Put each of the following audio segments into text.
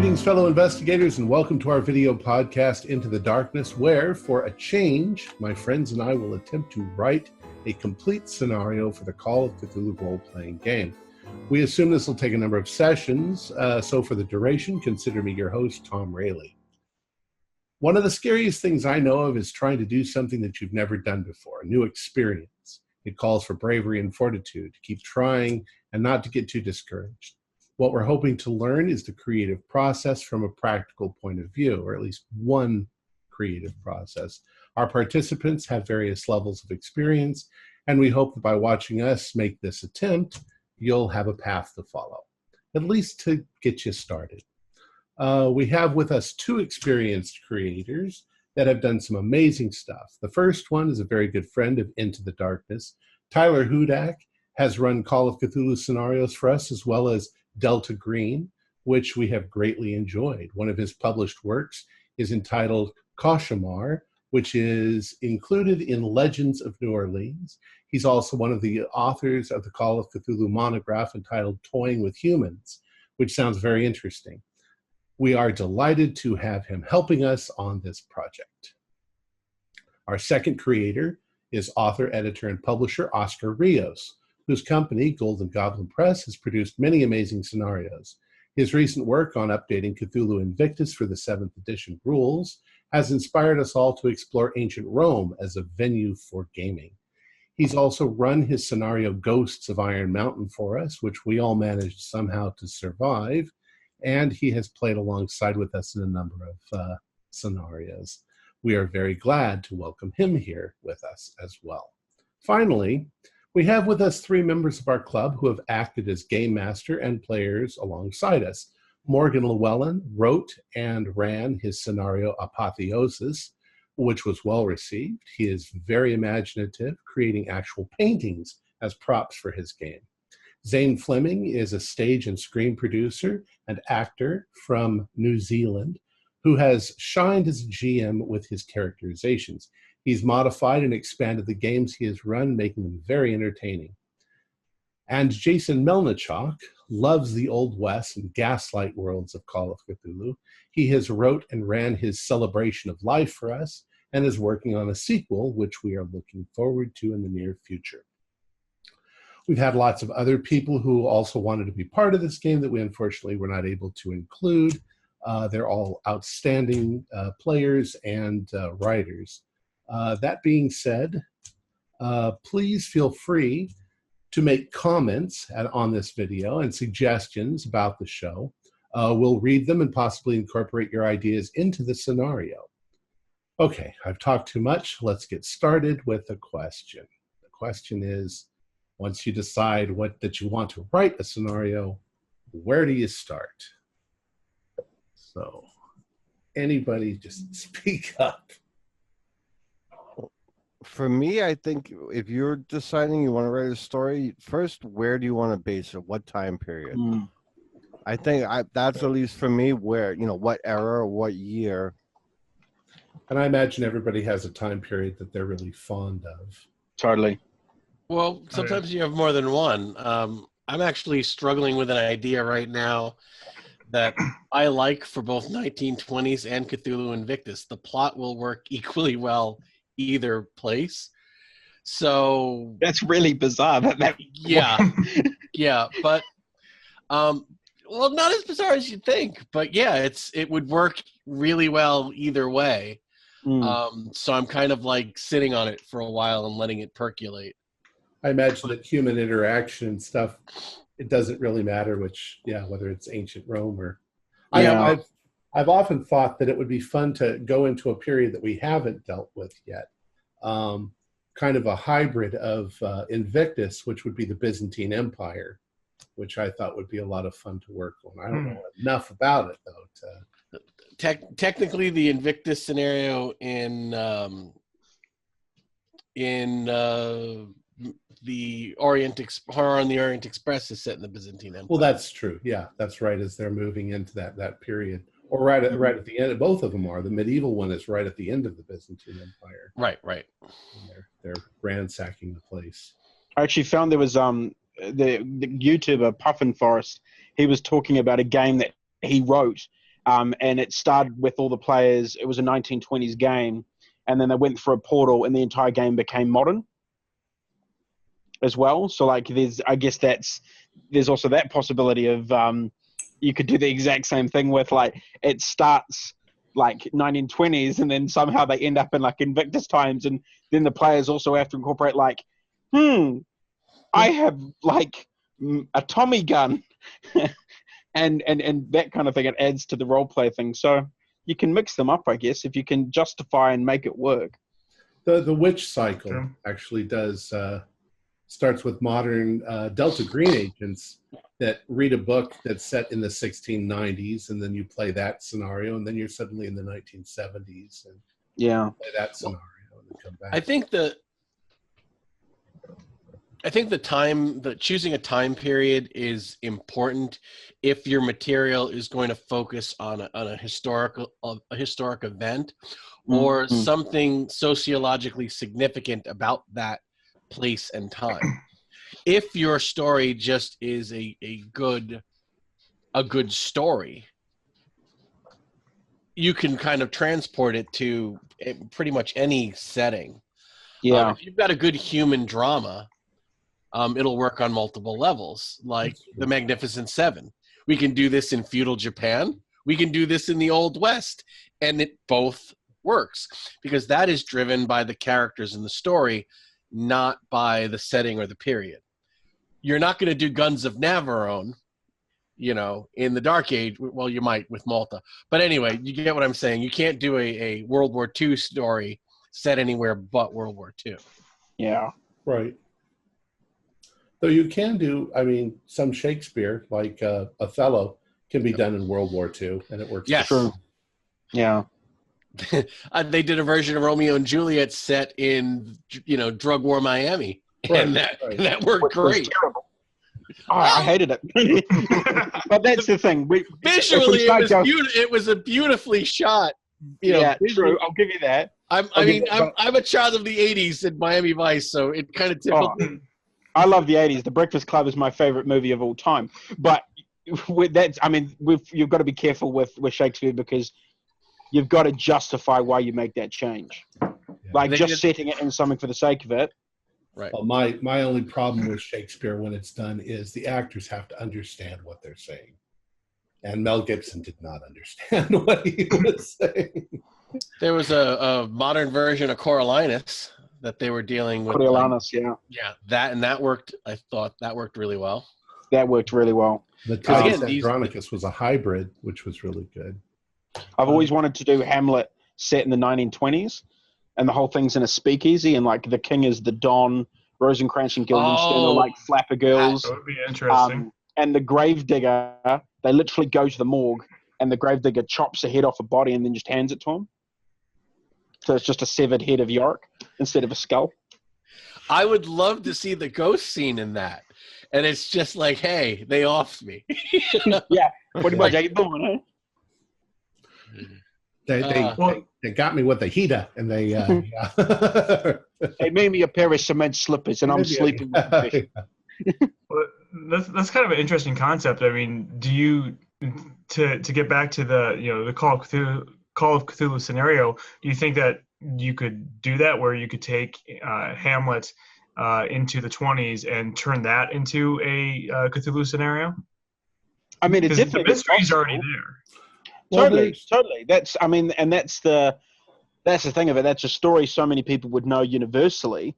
Greetings, fellow investigators, and welcome to our video podcast, Into the Darkness, where, for a change, my friends and I will attempt to write a complete scenario for the Call of Cthulhu role-playing game. We assume this will take a number of sessions, so for the duration, consider me your host, Tom Rayleigh. One of the scariest things I know of is trying to do something that you've never done before, a new experience. It calls for bravery and fortitude to keep trying and not to get too discouraged. What we're hoping to learn is the creative process from a practical point of view, or at least one creative process. Our participants have various levels of experience, and we hope that by watching us make this attempt, you'll have a path to follow, at least to get you started. We have with us two experienced creators that have done some amazing stuff. The first one is a very good friend of Into the Darkness. Tyler Hudak has run Call of Cthulhu scenarios for us, as well as Delta Green, which we have greatly enjoyed. One of his published works is entitled Cauchemar, which is included in Legends of New Orleans. He's also one of the authors of the Call of Cthulhu monograph entitled Toying with Humans, which sounds very interesting. We are delighted to have him helping us on this project. Our second creator is author, editor, and publisher Oscar Rios, whose company, Golden Goblin Press, has produced many amazing scenarios. His recent work on updating Cthulhu Invictus for the 7th edition rules has inspired us all to explore ancient Rome as a venue for gaming. He's also run his scenario Ghosts of Iron Mountain for us, which we all managed somehow to survive, and he has played alongside with us in a number of scenarios. We are very glad to welcome him here with us as well. Finally, we have with us three members of our club who have acted as game master and players alongside us. Morgan Llewellyn wrote and ran his scenario Apotheosis, which was well received. He is very imaginative, creating actual paintings as props for his game. Zane Fleming is a stage and screen producer and actor from New Zealand who has shined as a GM with his characterizations. He's modified and expanded the games he has run, making them very entertaining. And Jason Melnichuk loves the Old West and gaslight worlds of Call of Cthulhu. He has wrote and ran his Celebration of Life for us and is working on a sequel, which we are looking forward to in the near future. We've had lots of other people who also wanted to be part of this game that we unfortunately were not able to include. They're all outstanding players and writers. That being said, please feel free to make comments on this video and suggestions about the show. We'll read them and possibly incorporate your ideas into the scenario. Okay, I've talked too much. Let's get started with the question. The question is, once you decide that you want to write a scenario, where do you start? So, anybody just speak up. For me, I think if you're deciding you want to write a story, first, where do you want to base it? What time period? I think that's at least for me where, what era or what year. And I imagine everybody has a time period that they're really fond of. Totally. Well, sometimes you have more than one. I'm actually struggling with an idea right now that I like for both 1920s and Cthulhu Invictus. The plot will work equally well either place. So that's really bizarre. Yeah, but well, not as bizarre as you'd think, but yeah, it would work really well either way. So I'm kind of like sitting on it for a while and letting it percolate. I imagine that human interaction and stuff, it doesn't really matter whether it's ancient Rome or... Yeah. I've often thought that it would be fun to go into a period that we haven't dealt with yet. Kind of a hybrid of Invictus, which would be the Byzantine Empire, which I thought would be a lot of fun to work on. I don't know enough about it, though. Technically, the Invictus scenario in the Orient Express is set in the Byzantine Empire. Well, that's true. Yeah, that's right. As they're moving into that period, or right at the end. Both of them are. The medieval one is right at the end of the Byzantine Empire. Right. They're ransacking the place. I actually found there was the YouTuber Puffin Forest. He was talking about a game that he wrote and it started with all the players. It was a 1920s game, and then they went through a portal, and the entire game became modern as well. So like, there's also that possibility of you could do the exact same thing with like it starts like 1920s, and then somehow they end up in like Invictus times, and then the players also have to incorporate like, I have like a Tommy gun. And that kind of thing. It adds to the role play thing. So you can mix them up, I guess, if you can justify and make it work. The witch cycle actually does starts with modern Delta Green agents that read a book that's set in the 1690s, and then you play that scenario, and then you're suddenly in the 1970s, and play that scenario, and then come back. I think choosing a time period is important if your material is going to focus on a historic event or something sociologically significant about that place and time. If your story just is a good story, you can kind of transport it to pretty much any setting. If you've got a good human drama, it'll work on multiple levels, like the Magnificent Seven. We can do this in feudal Japan. We can do this in the Old West, and it both works because that is driven by the characters in the story, not by the setting or the period. You're not going to do Guns of Navarone, in the Dark Age. Well, you might with Malta. But anyway, you get what I'm saying. You can't do a World War II story set anywhere but World War II. Yeah. Right. Though you can do, some Shakespeare, like Othello, can be done in World War II, and it works. Yes. True. Yeah. They did a version of Romeo and Juliet set in, drug war Miami, and that worked great. Terrible. Oh, I hated it. But that's the thing. Visually, it was a beautifully shot. True. I'll give you that. I'm a child of the '80s in Miami Vice, so it kind of tickled me. I love the '80s. The Breakfast Club is my favorite movie of all time. But you've got to be careful with Shakespeare because you've got to justify why you make that change. Yeah. Setting it in something for the sake of it. Right. Well, my only problem with Shakespeare when it's done is the actors have to understand what they're saying. And Mel Gibson did not understand what he was saying. There was a modern version of Coriolanus that they were dealing with. Coriolanus, yeah. Yeah, that worked. I thought that worked really well. That worked really well. The Titus Andronicus was a hybrid, which was really good. I've always wanted to do Hamlet set in the 1920s, and the whole thing's in a speakeasy, and like the king is the Don, Rosencrantz and Guildenstern are like flapper girls. That would be interesting. And the gravedigger, they literally go to the morgue, and the gravedigger chops a head off a body and then just hands it to him. So it's just a severed head of Yorick instead of a skull. I would love to see the ghost scene in that. And it's just like, hey, they offed me. Yeah, pretty much. How you doing, They got me with the heater, and they they made me a pair of cement slippers, and I'm sleeping with the fish. Well, that's kind of an interesting concept. I mean, do you to get back to the Call of Cthulhu scenario? Do you think that you could do that, where you could take Hamlet into the 20s and turn that into a Cthulhu scenario? I mean, it's the mystery's already there. Totally. That's the thing of it. That's a story so many people would know universally,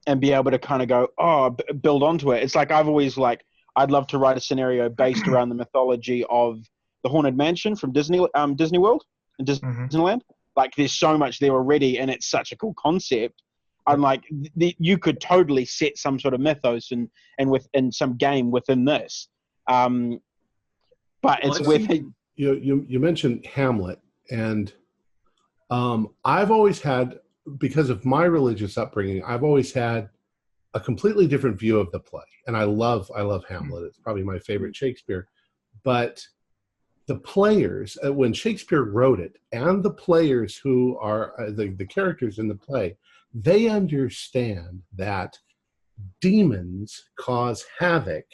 and be able to kind of go, build onto it. It's like I'd love to write a scenario based around the mythology of the Haunted Mansion from Disney World and Disneyland. Like, there's so much there already, and it's such a cool concept. I'm like, you could totally set some sort of mythos and within some game within this. But it's You mentioned Hamlet, and I've always had, because of my religious upbringing, I've always had a completely different view of the play, and I love Hamlet. It's probably my favorite Shakespeare. But the players, when Shakespeare wrote it, and the players who are the characters in the play, they understand that demons cause havoc,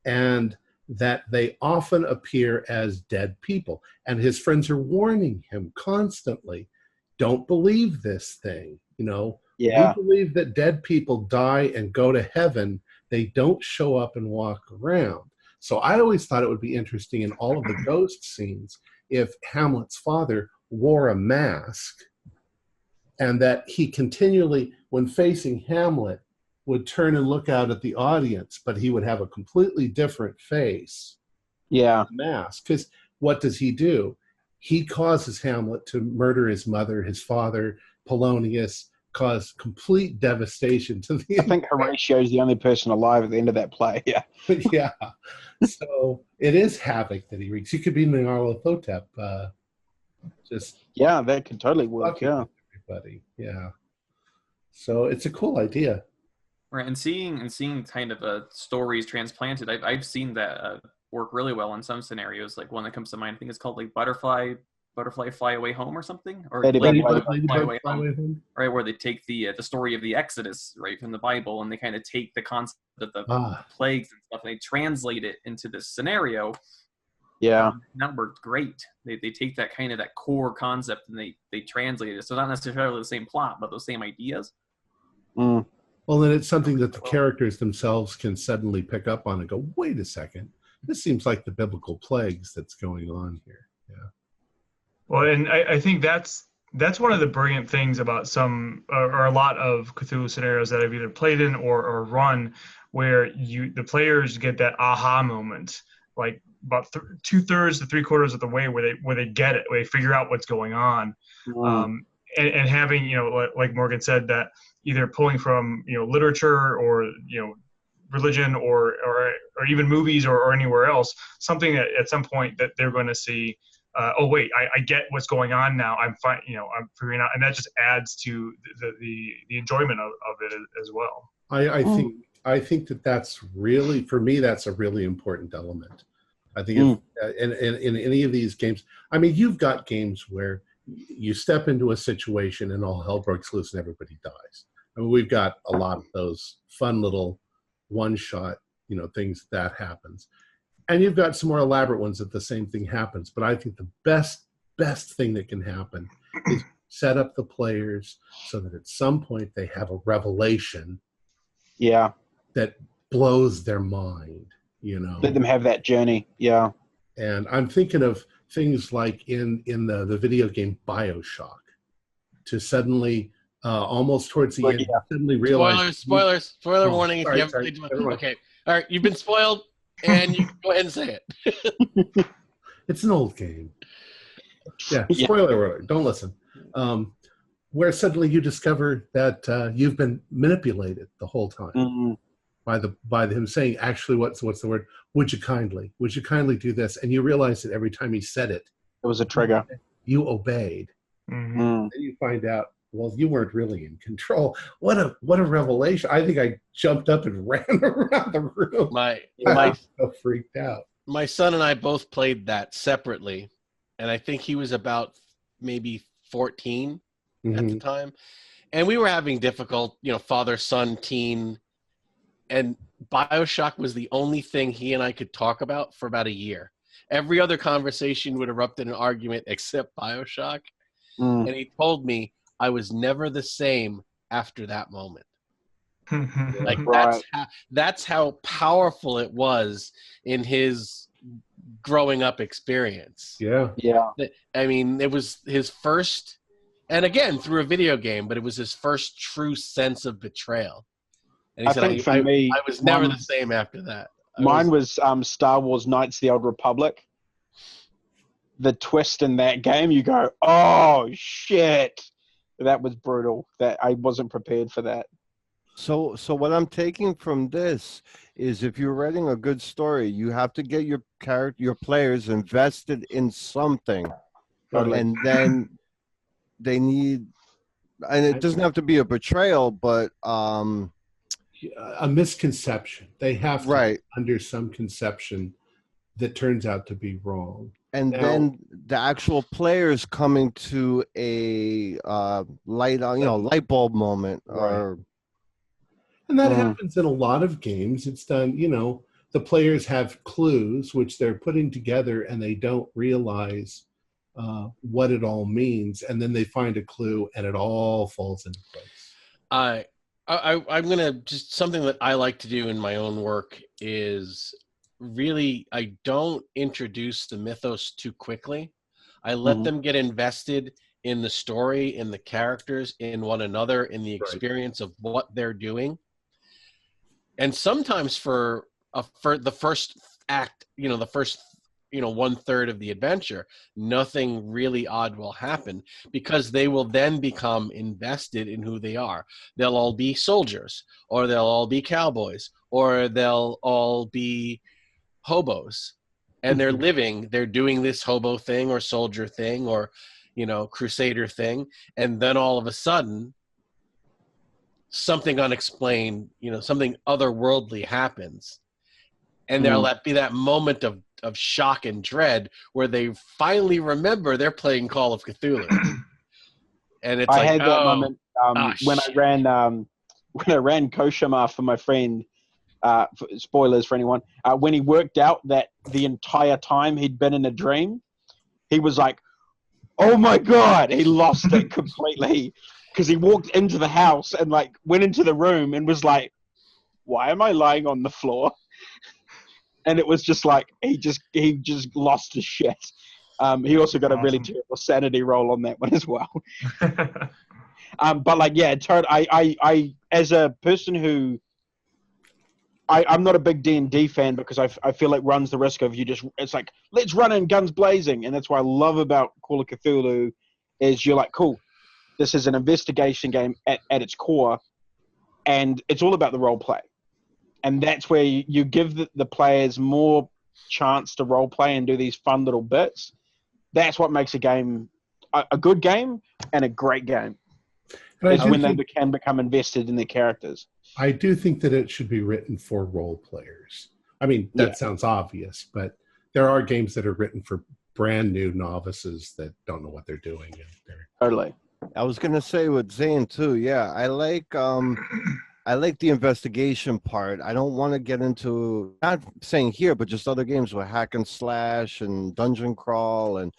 and that they often appear as dead people. And his friends are warning him constantly, don't believe this thing. You know, Yeah. we believe that dead people die and go to heaven. They don't show up and walk around. So I always thought it would be interesting in all of the ghost scenes if Hamlet's father wore a mask, and that he continually, when facing Hamlet, would turn and look out at the audience, but he would have a completely different face. Yeah. Mask. Because what does he do? He causes Hamlet to murder his mother, his father, Polonius, cause complete devastation to the. I think Horatio is the only person alive at the end of that play. Yeah. Yeah. So it is havoc that he wreaks. He could be Nyarlathotep. Yeah, that could totally work. Yeah. Everybody. Yeah. So it's a cool idea. Right, and seeing kind of stories transplanted, I've seen that work really well in some scenarios. Like one that comes to mind, I think it's called like Butterfly Fly Away Home or something, or Ladybug Fly Away Home, right? Where they take the story of the Exodus, right, from the Bible, and they kind of take the concept of the plagues and stuff, and they translate it into this scenario. Yeah, that worked great. They take that kind of that core concept and they translate it. So not necessarily the same plot, but those same ideas. Mm. Well, then it's something that the characters themselves can suddenly pick up on and go, wait a second, this seems like the biblical plagues that's going on here. Yeah. Well, and I think that's one of the brilliant things about some or a lot of Cthulhu scenarios that I've either played in or run, where the players get that aha moment, like about 2/3 to 3/4 of the way where they get it, where they figure out what's going on. Mm. And having, you know, like Morgan said, that either pulling from, you know, literature or, you know, religion or even movies or anywhere else, something that at some point that they're going to see, oh wait, I get what's going on now. I'm fine, you know, I'm figuring out, and that just adds to the enjoyment of it as well. I think that's really, for me, that's a really important element. I think in any of these games, I mean, you've got games where you step into a situation and all hell breaks loose and everybody dies. I mean, we've got a lot of those fun little one-shot, you know, things that happens. And you've got some more elaborate ones that the same thing happens. But I think the best thing that can happen is set up the players so that at some point they have a revelation. Yeah. That blows their mind, you know. Let them have that journey. Yeah. And I'm thinking of things like in the video game BioShock, to suddenly almost towards the end suddenly realize spoiler warning. If you haven't played one. Okay, all right, you've been spoiled, and you can go ahead and say it. It's an old game. Yeah, spoiler alert. Don't listen. Where suddenly you discover that you've been manipulated the whole time by him saying, actually, what's the word? Would you kindly do this? And you realize that every time he said it, it was a trigger. You obeyed. Mm-hmm. And you find out, well, you weren't really in control. What a revelation! I think I jumped up and ran around the room. I was so freaked out. My son and I both played that separately, and I think he was about maybe 14 at the time, and we were having difficult, you know, father-son teen, and BioShock was the only thing he and I could talk about for about a year. Every other conversation would erupt in an argument except BioShock, and he told me I was never the same after that moment. Like that's how powerful it was in his growing up experience. Yeah. I mean, it was his first, and again through a video game, but it was his first true sense of betrayal. And he said, think for me, I was never the same after that. Mine was Star Wars Knights of the Old Republic. The twist in that game, you go, oh shit. That was brutal. That I wasn't prepared for that. So what I'm taking from this is, if you're writing a good story, you have to get your players invested in something, and then they need, and it doesn't have to be a betrayal, but a misconception. They have to under some conception that turns out to be wrong. And then the actual players coming to a light bulb moment, and that happens in a lot of games. It's done, you know, the players have clues which they're putting together and they don't realize what it all means, and then they find a clue and it all falls into place. I'm gonna just something that I like to do in my own work is really I don't introduce the mythos too quickly. I let them get invested in the story, in the characters, in one another, in the experience of what they're doing. And sometimes for the first act, the first 1/3 of the adventure, nothing really odd will happen because they will then become invested in who they are. They'll all be soldiers, or they'll all be cowboys, or they'll all be hobos, and they're doing this hobo thing or soldier thing or crusader thing, and then all of a sudden something unexplained, something otherworldly happens, and there'll be that moment of shock and dread where they finally remember they're playing Call of Cthulhu. And it's I had that moment when shit. I ran Koshima for my friend. Spoilers for anyone. When he worked out that the entire time he'd been in a dream, he was like, "Oh my god!" He lost it completely because he walked into the house and went into the room and was like, "Why am I lying on the floor?" And it was just he just lost his shit. He also got a really terrible sanity roll on that one as well. But I as a person who I'm not a big D&D fan because I feel it runs the risk of it's like, let's run in guns blazing. And that's what I love about Call of Cthulhu is you're like, cool, this is an investigation game at its core, and it's all about the role play. And that's where you give the players more chance to role play and do these fun little bits. That's what makes a game a good game and a great game. It's when they can become invested in their characters. I do think that it should be written for role players. I mean, that sounds obvious, but there are games that are written for brand new novices that don't know what they're doing. Totally. I was gonna say with Zane too. Yeah, I like the investigation part. I don't want to get into, not saying here, but just other games with hack and slash and dungeon crawl, and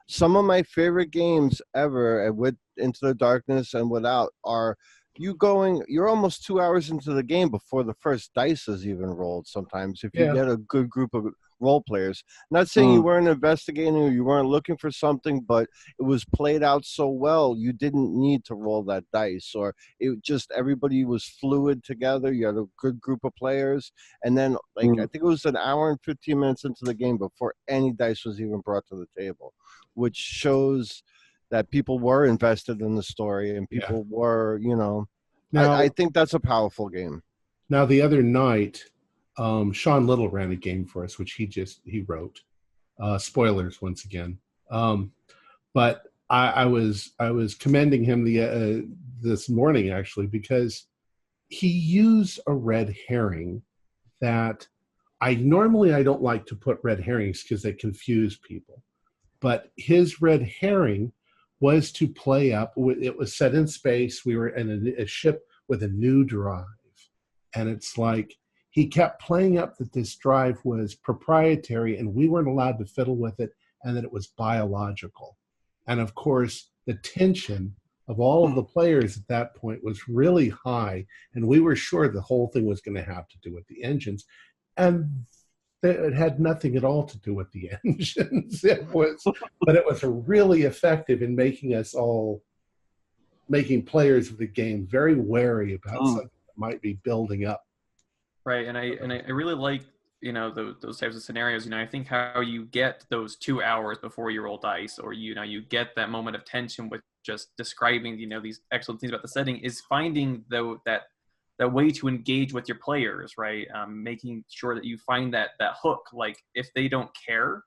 some of my favorite games ever with Into the Darkness and Without are you're almost 2 hours into the game before the first dice is even rolled sometimes if you get a good group of role players. Not saying you weren't investigating or you weren't looking for something, but it was played out so well you didn't need to roll that dice, or it just everybody was fluid together. You had a good group of players, and then I think it was an hour and 15 minutes into the game before any dice was even brought to the table, which shows that people were invested in the story and people were, now, I think that's a powerful game. Now, the other night, Sean Little ran a game for us, which he wrote. Spoilers once again. But I was commending him this morning actually, because he used a red herring that I don't like to put red herrings because they confuse people. But his red herring was to play up. It was set in space. We were in a ship with a new drive. And it's like he kept playing up that this drive was proprietary and we weren't allowed to fiddle with it, and that it was biological. And of course, the tension of all of the players at that point was really high. And we were sure the whole thing was going to have to do with the engines. And it had nothing at all to do with the engines. But it was really effective in making players of the game very wary about something that might be building up. Right, and I really like those types of scenarios. I think how you get those 2 hours before you roll dice, or you get that moment of tension with just describing these excellent things about the setting, is finding that way to engage with your players, right? Making sure that you find that hook. Like if they don't care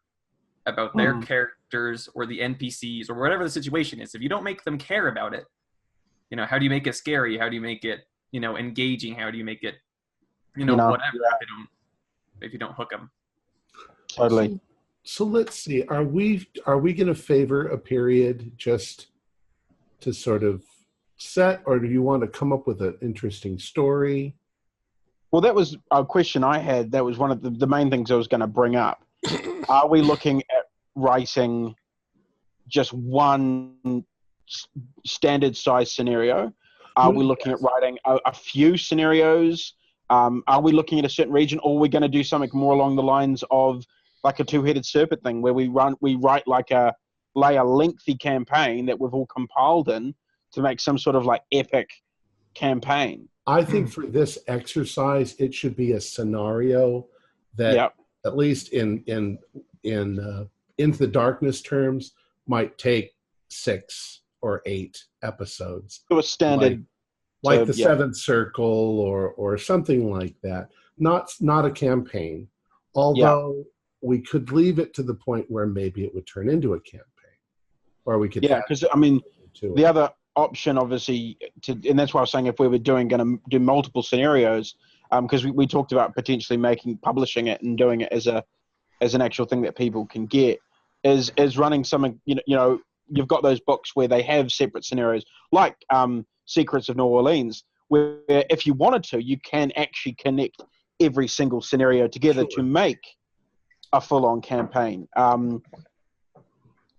about their characters or the NPCs or whatever the situation is, if you don't make them care about it, how do you make it scary? How do you make it engaging? How do you make it whatever if you don't hook them? Totally. So let's see. Are we going to favor a period just to sort of set, or do you want to come up with an interesting story? Well, that was a question I had. That was one of the main things I was going to bring up. Are we looking at writing just one standard size scenario? Are we looking at writing a few scenarios? Are we looking at a certain region, or are we going to do something more along the lines of like a two-headed serpent thing, where we write like a lengthy campaign that we've all compiled in to make some sort of like epic campaign? I think for this exercise, it should be a scenario that, at least in Into the Darkness terms, might take 6 or 8 episodes. So a standard, like the Seventh Circle or something like that. Not a campaign, although we could leave it to the point where maybe it would turn into a campaign, or we could. Yeah, because I mean, the other option, obviously, and that's why I was saying if we were going to do multiple scenarios, because we talked about potentially publishing it and doing it as an actual thing that people can get, is running something. You know, you've got those books where they have separate scenarios, like Secrets of New Orleans, where if you wanted to, you can actually connect every single scenario together to make a full-on campaign.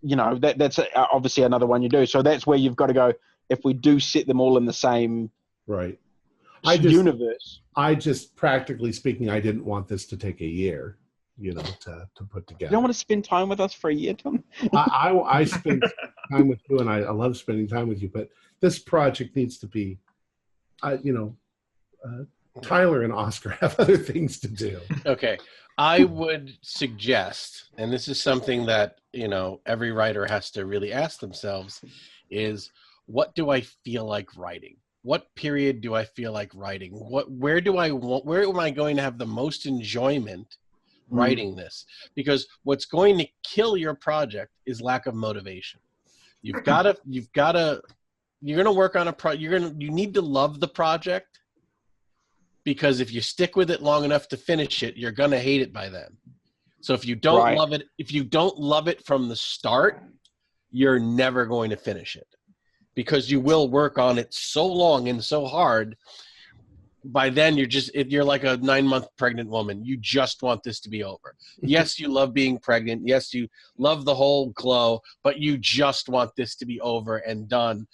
You know, that's obviously another one you do. So that's where you've got to go. If we do set them all in the same universe. I just, practically speaking, I didn't want this to take a year, you know, to put together. You don't want to spend time with us for a year, Tom? I spend time with you, and I love spending time with you. But this project needs to be, Tyler and Oscar have other things to do. Okay. I would suggest, and this is something that, you know, every writer has to really ask themselves, is what do I feel like writing? What period do I feel like writing? Where am I going to have the most enjoyment writing this? Because what's going to kill your project is lack of motivation. You're going to work on you need to love the project, because if you stick with it long enough to finish it, you're going to hate it by then. So if you don't love it from the start, you're never going to finish it, because you will work on it so long and so hard. By then you're like a 9-month pregnant woman. You just want this to be over. Yes, you love being pregnant. Yes, you love the whole glow, but you just want this to be over and done.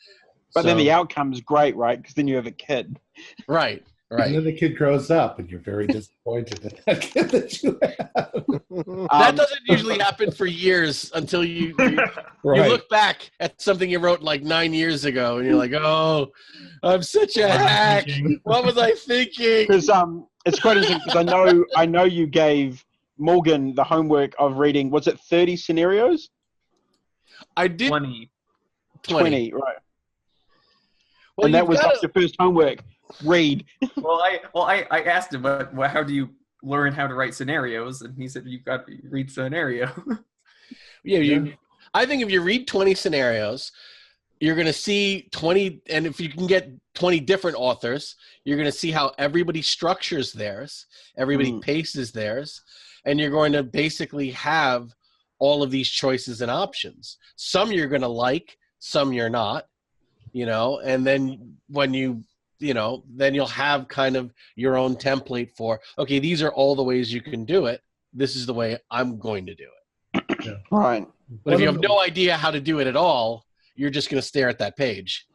But then the outcome is great, right? Because then you have a kid. Right. And then the kid grows up, and you're very disappointed in that kid that you have. That doesn't usually happen for years until you look back at something you wrote like 9 years ago, and you're like, "Oh, I'm such a hack. What was I thinking?" Because it's quite interesting, because I know you gave Morgan the homework of reading. Was it 30 scenarios? I did 20, right? Well, and that was like your first homework. Read. I asked him, how do you learn how to write scenarios? And he said, you've got to read scenario. I think if you read 20 scenarios, you're going to see 20, and if you can get 20 different authors, you're going to see how everybody structures theirs, everybody paces theirs, and you're going to basically have all of these choices and options. Some you're going to like, some you're not, you know, and then when then you'll have kind of your own template for, okay, these are all the ways you can do it. This is the way I'm going to do it. Yeah. Right. But if you have no idea how to do it at all, you're just going to stare at that page.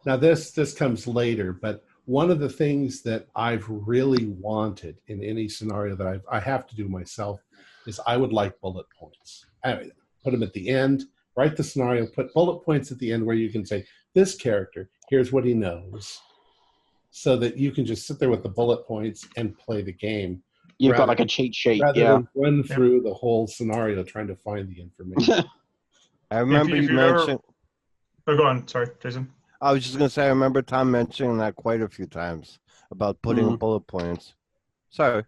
Now, this comes later, but one of the things that I've really wanted in any scenario that I have to do myself is I would like bullet points. Put them at the end, write the scenario, put bullet points at the end where you can say, this character, here's what he knows, so that you can just sit there with the bullet points and play the game. You've got like a cheat sheet. Rather than run through the whole scenario trying to find the information. I remember you mentioned... Oh, go on. Sorry, Jason. I was just going to say, I remember Tom mentioning that quite a few times about putting bullet points. Sorry.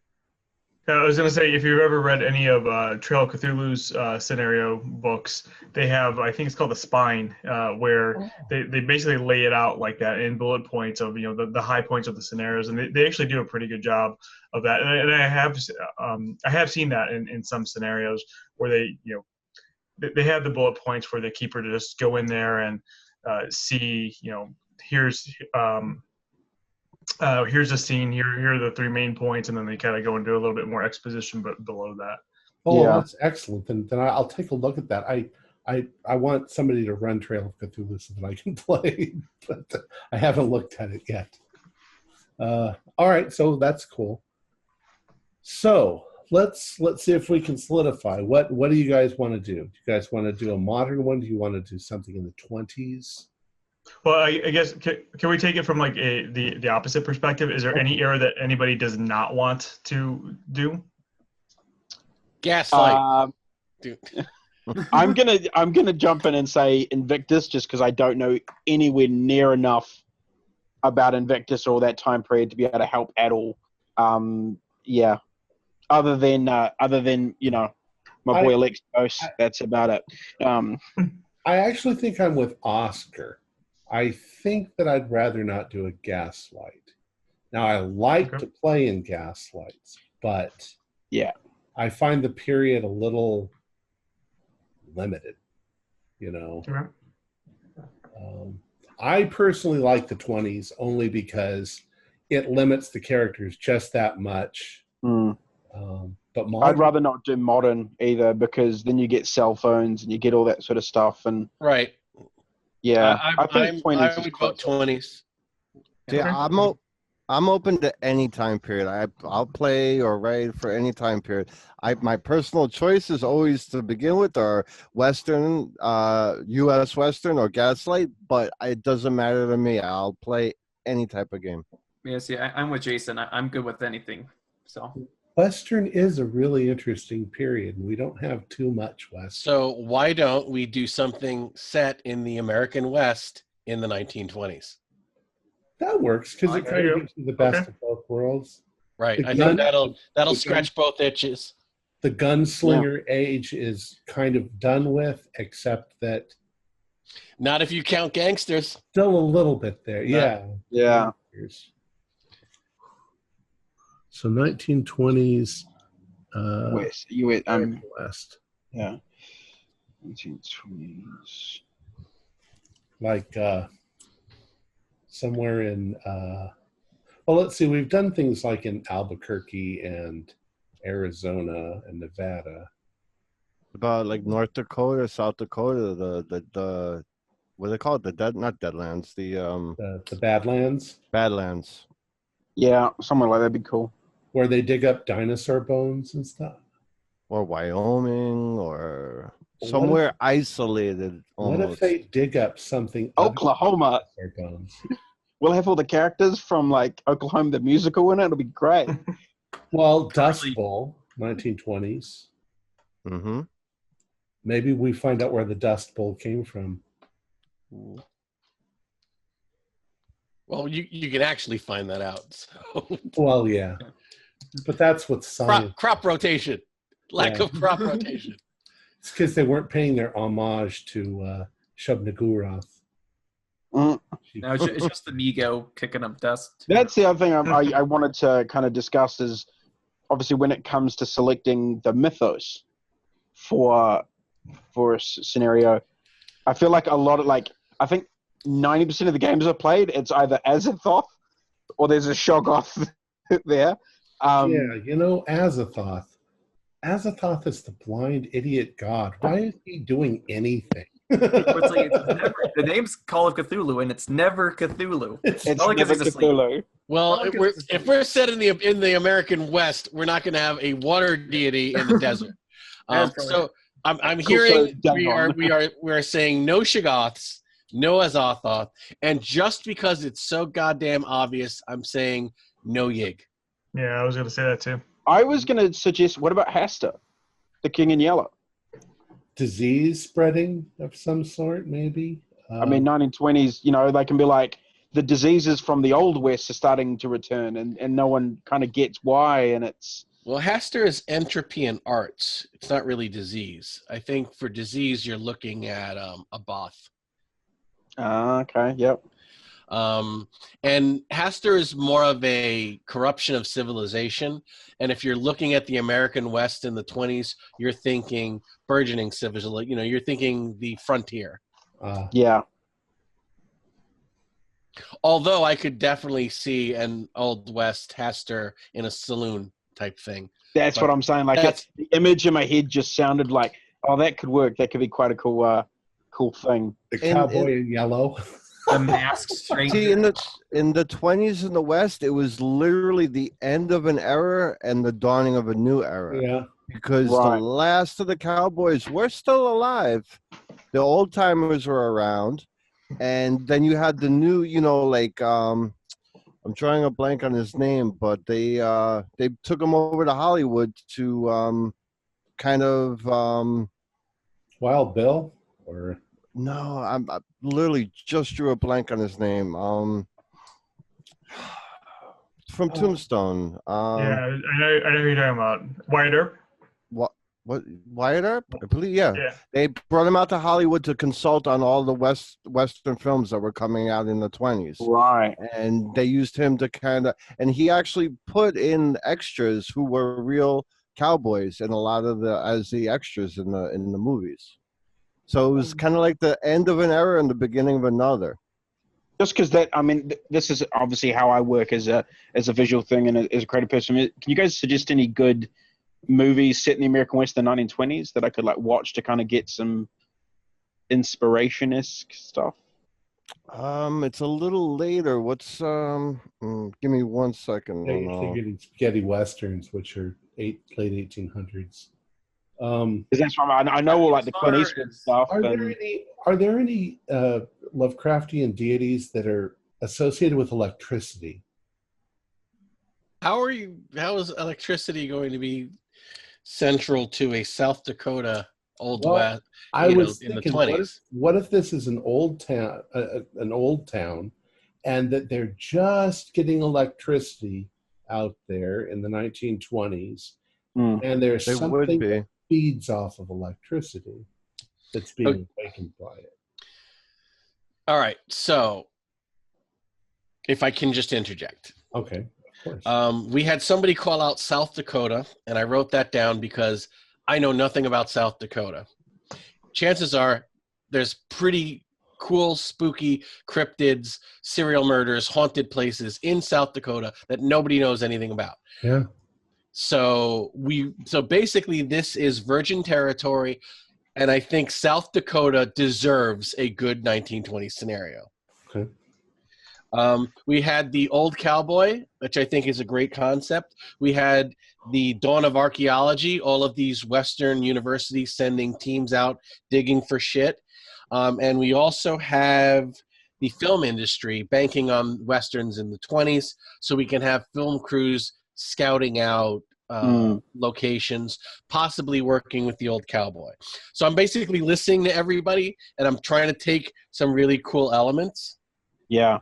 I was going to say, if you've ever read any of Trail of Cthulhu's scenario books, they have, I think it's called The Spine, where they basically lay it out like that in bullet points of, the high points of the scenarios. And they actually do a pretty good job of that. And I have seen that in some scenarios where they have the bullet points for the keeper to just go in there and see, here's here's a scene, here are the three main points, and then they kind of go into a little bit more exposition, but below that. Oh, Yeah. that's excellent. Then I'll take a look at that. I want somebody to run Trail of Cthulhu so that I can play, but I haven't looked at it yet. All right, so that's cool. So let's see if we can solidify. What do you guys want to do? Do you guys want to do a modern one? Do you want to do something in the 20s? Well, I guess can we take it from like the opposite perspective? Is there any era that anybody does not want to do? Gaslight. Dude. I'm gonna jump in and say Invictus, just because I don't know anywhere near enough about Invictus or that time period to be able to help at all. Yeah. Other than my boy Alex Ghost, that's about it. I actually think I'm with Oscar. I think that I'd rather not do a Gaslight. Now, I like to play in Gaslights, but yeah, I find the period a little limited, Okay. I personally like the 20s only because it limits the characters just that much. But modern, I'd rather not do modern either, because then you get cell phones and you get all that sort of stuff. And Right. yeah, I think 20s would is vote closer. 20s. Yeah, I'm open to any time period. I'll play or write for any time period. My personal choice is always to begin with are Western, U.S. Western or Gaslight, but it doesn't matter to me. I'll play any type of game. Yeah, see, I'm with Jason. I'm good with anything. So Western is a really interesting period, and we don't have too much Western. So why don't we do something set in the American West in the 1920s? That works because it kind of gives you the best of both worlds. Right. The I gun- think that'll the scratch both itches. The gunslinger age is kind of done with, except that Not if you count gangsters. still a little bit there. Yeah. Yeah. So 1920s West. West. Yeah. 1920s. Like somewhere in well, let's see, we've done things like in Albuquerque and Arizona and Nevada. About like North Dakota, South Dakota, the what do they call it? Not Deadlands, The Badlands, Badlands. Yeah, somewhere like that'd be cool. where they dig up dinosaur bones and stuff. Or Wyoming, or What somewhere isolated. What Almost. if they dig up something other than Oklahoma. dinosaur bones? We'll have all the characters from like Oklahoma the musical in it. It'll be great. Well, Dust Bowl, 1920s. Mm-hmm. Maybe we find out where the Dust Bowl came from. Well, you can actually find that out. So. Well, yeah. But that's what science. Crop rotation. Lack Yeah. of crop rotation. It's because they weren't paying their homage to Shub-Niggurath. Mm. no, it's just the Nego kicking up dust. That's the other thing I wanted to kind of discuss is obviously when it comes to selecting the mythos for a scenario. I feel like a lot of I think 90% of the games I've played, it's either Azathoth or there's a Shoggoth there. Azathoth. Azathoth is the blind idiot god. Why is he doing anything? It's like, the name's Call of Cthulhu, and it's never Cthulhu. It's All because never he's asleep. Cthulhu. Well, if we're set in the American West, we're not going to have a water deity in the desert. So I'm hearing we are saying no Shoggoths, no Azathoth, and just because it's so goddamn obvious, I'm saying no Yig. Yeah, I was going to say that too. I was going to suggest, what about Hasta, the King in Yellow? Disease spreading of some sort, maybe? I mean, 1920s, they can be like, the diseases from the Old West are starting to return, and no one kind of gets why, and it's... Well, Hastur is entropy and arts. It's not really disease. I think for disease, you're looking at a Both. Okay, yep. And Hastur is more of a corruption of civilization. And if you're looking at the American West in the 20s, you're thinking burgeoning civilization. You're thinking the frontier. Yeah. Although I could definitely see an Old West Hester in a saloon type thing. That's But what I'm saying. Like the image in my head just sounded like, oh, that could work. That could be quite a cool thing. The cowboy in yellow. The masked stranger. See, in the 20s in the West, it was literally the end of an era and the dawning of a new era. Yeah. Because the last of the cowboys were still alive. The old timers were around. And then you had the new, like I'm drawing a blank on his name, but they took him over to Hollywood to kind of Wild Bill or no, I literally just drew a blank on his name. From Tombstone. Yeah, I know who you're talking about. Wyatt Earp. What Wyatt Earp? I believe, yeah. They brought him out to Hollywood to consult on all the Western films that were coming out in the 20s. Right. And they used him to and he actually put in extras who were real cowboys in a lot of as the extras in the movies. So it was kind of like the end of an era and the beginning of another. Just because this is obviously how I work as a visual thing and as a creative person. Can you guys suggest any good movies set in the American West in the 1920s that I could watch to kind of get some inspiration-esque stuff? It's a little later. What's give me 1 second. Yeah, you're getting spaghetti westerns, which are late 1800s. Because that's why I know all the Clint Eastwood stuff. Are there any Lovecraftian deities that are associated with electricity? How is electricity going to be central to a South Dakota Old West? I was in thinking, the 20s. what if this is an old town, and that they're just getting electricity out there in the 1920s, and there's something that feeds off of electricity that's being awakened by it. All right, so if I can just interject. Okay, of course. We had somebody call out South Dakota, and I wrote that down because I know nothing about South Dakota. Chances are there's pretty cool, spooky cryptids, serial murders, haunted places in South Dakota that nobody knows anything about. Yeah. So basically this is virgin territory, and I think South Dakota deserves a good 1920s scenario. Okay. We had the old cowboy, which I think is a great concept. We had the dawn of archaeology, all of these Western universities sending teams out digging for shit. And we also have the film industry banking on Westerns in the 20s, so we can have film crews scouting out locations, possibly working with the old cowboy. So I'm basically listening to everybody, and I'm trying to take some really cool elements. Yeah.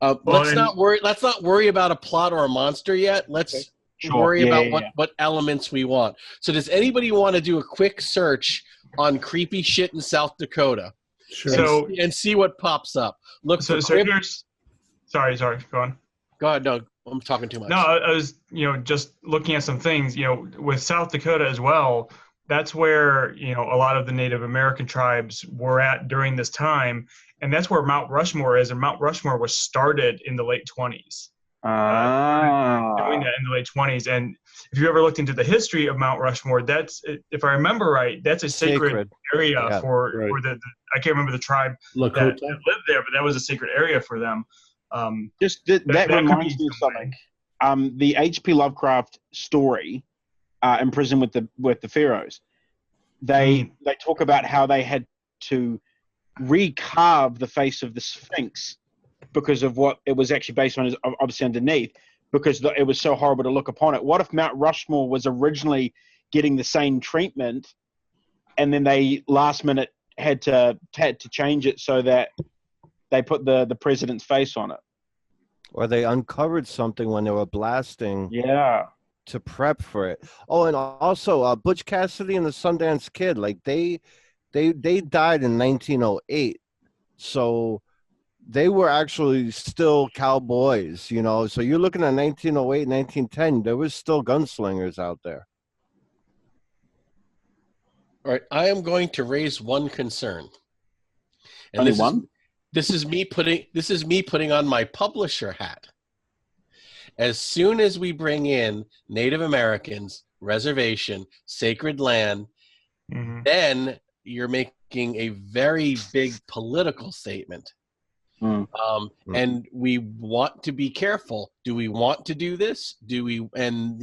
Let's not worry about a plot or a monster yet. Let's worry about what elements we want. So does anybody want to do a quick search on creepy shit in South Dakota? Sure. And see what pops up. Look. So here's. Sorry. Go on. Go ahead. No, I'm talking too much. No, I was just looking at some things. With South Dakota as well. That's where a lot of the Native American tribes were at during this time, and that's where Mount Rushmore is. And Mount Rushmore was started in the late 20s. Doing that in the late 20s. And if you ever looked into the history of Mount Rushmore, that's, if I remember right, that's a sacred area for the I can't remember the tribe that lived there, but that was a sacred area for them. That reminds me of something. The H.P. Lovecraft story, In Prison with the Pharaohs, they talk about how they had to recarve the face of the Sphinx because of what it was actually based on, is obviously underneath, because it was so horrible to look upon it. What if Mount Rushmore was originally getting the same treatment, and then they last minute had to change it so that they put the president's face on it? Or they uncovered something when they were blasting. Yeah. To prep for it. Oh, and also Butch Cassidy and the Sundance Kid, they died in 1908, so they were actually still cowboys, So you're looking at 1908, 1910. There was still gunslingers out there. All right, I am going to raise one concern. And Only one? this is me putting on my publisher hat. As soon as we bring in Native Americans, reservation, sacred land, then you're making a very big political statement. And we want to be careful. Do we want to do this? And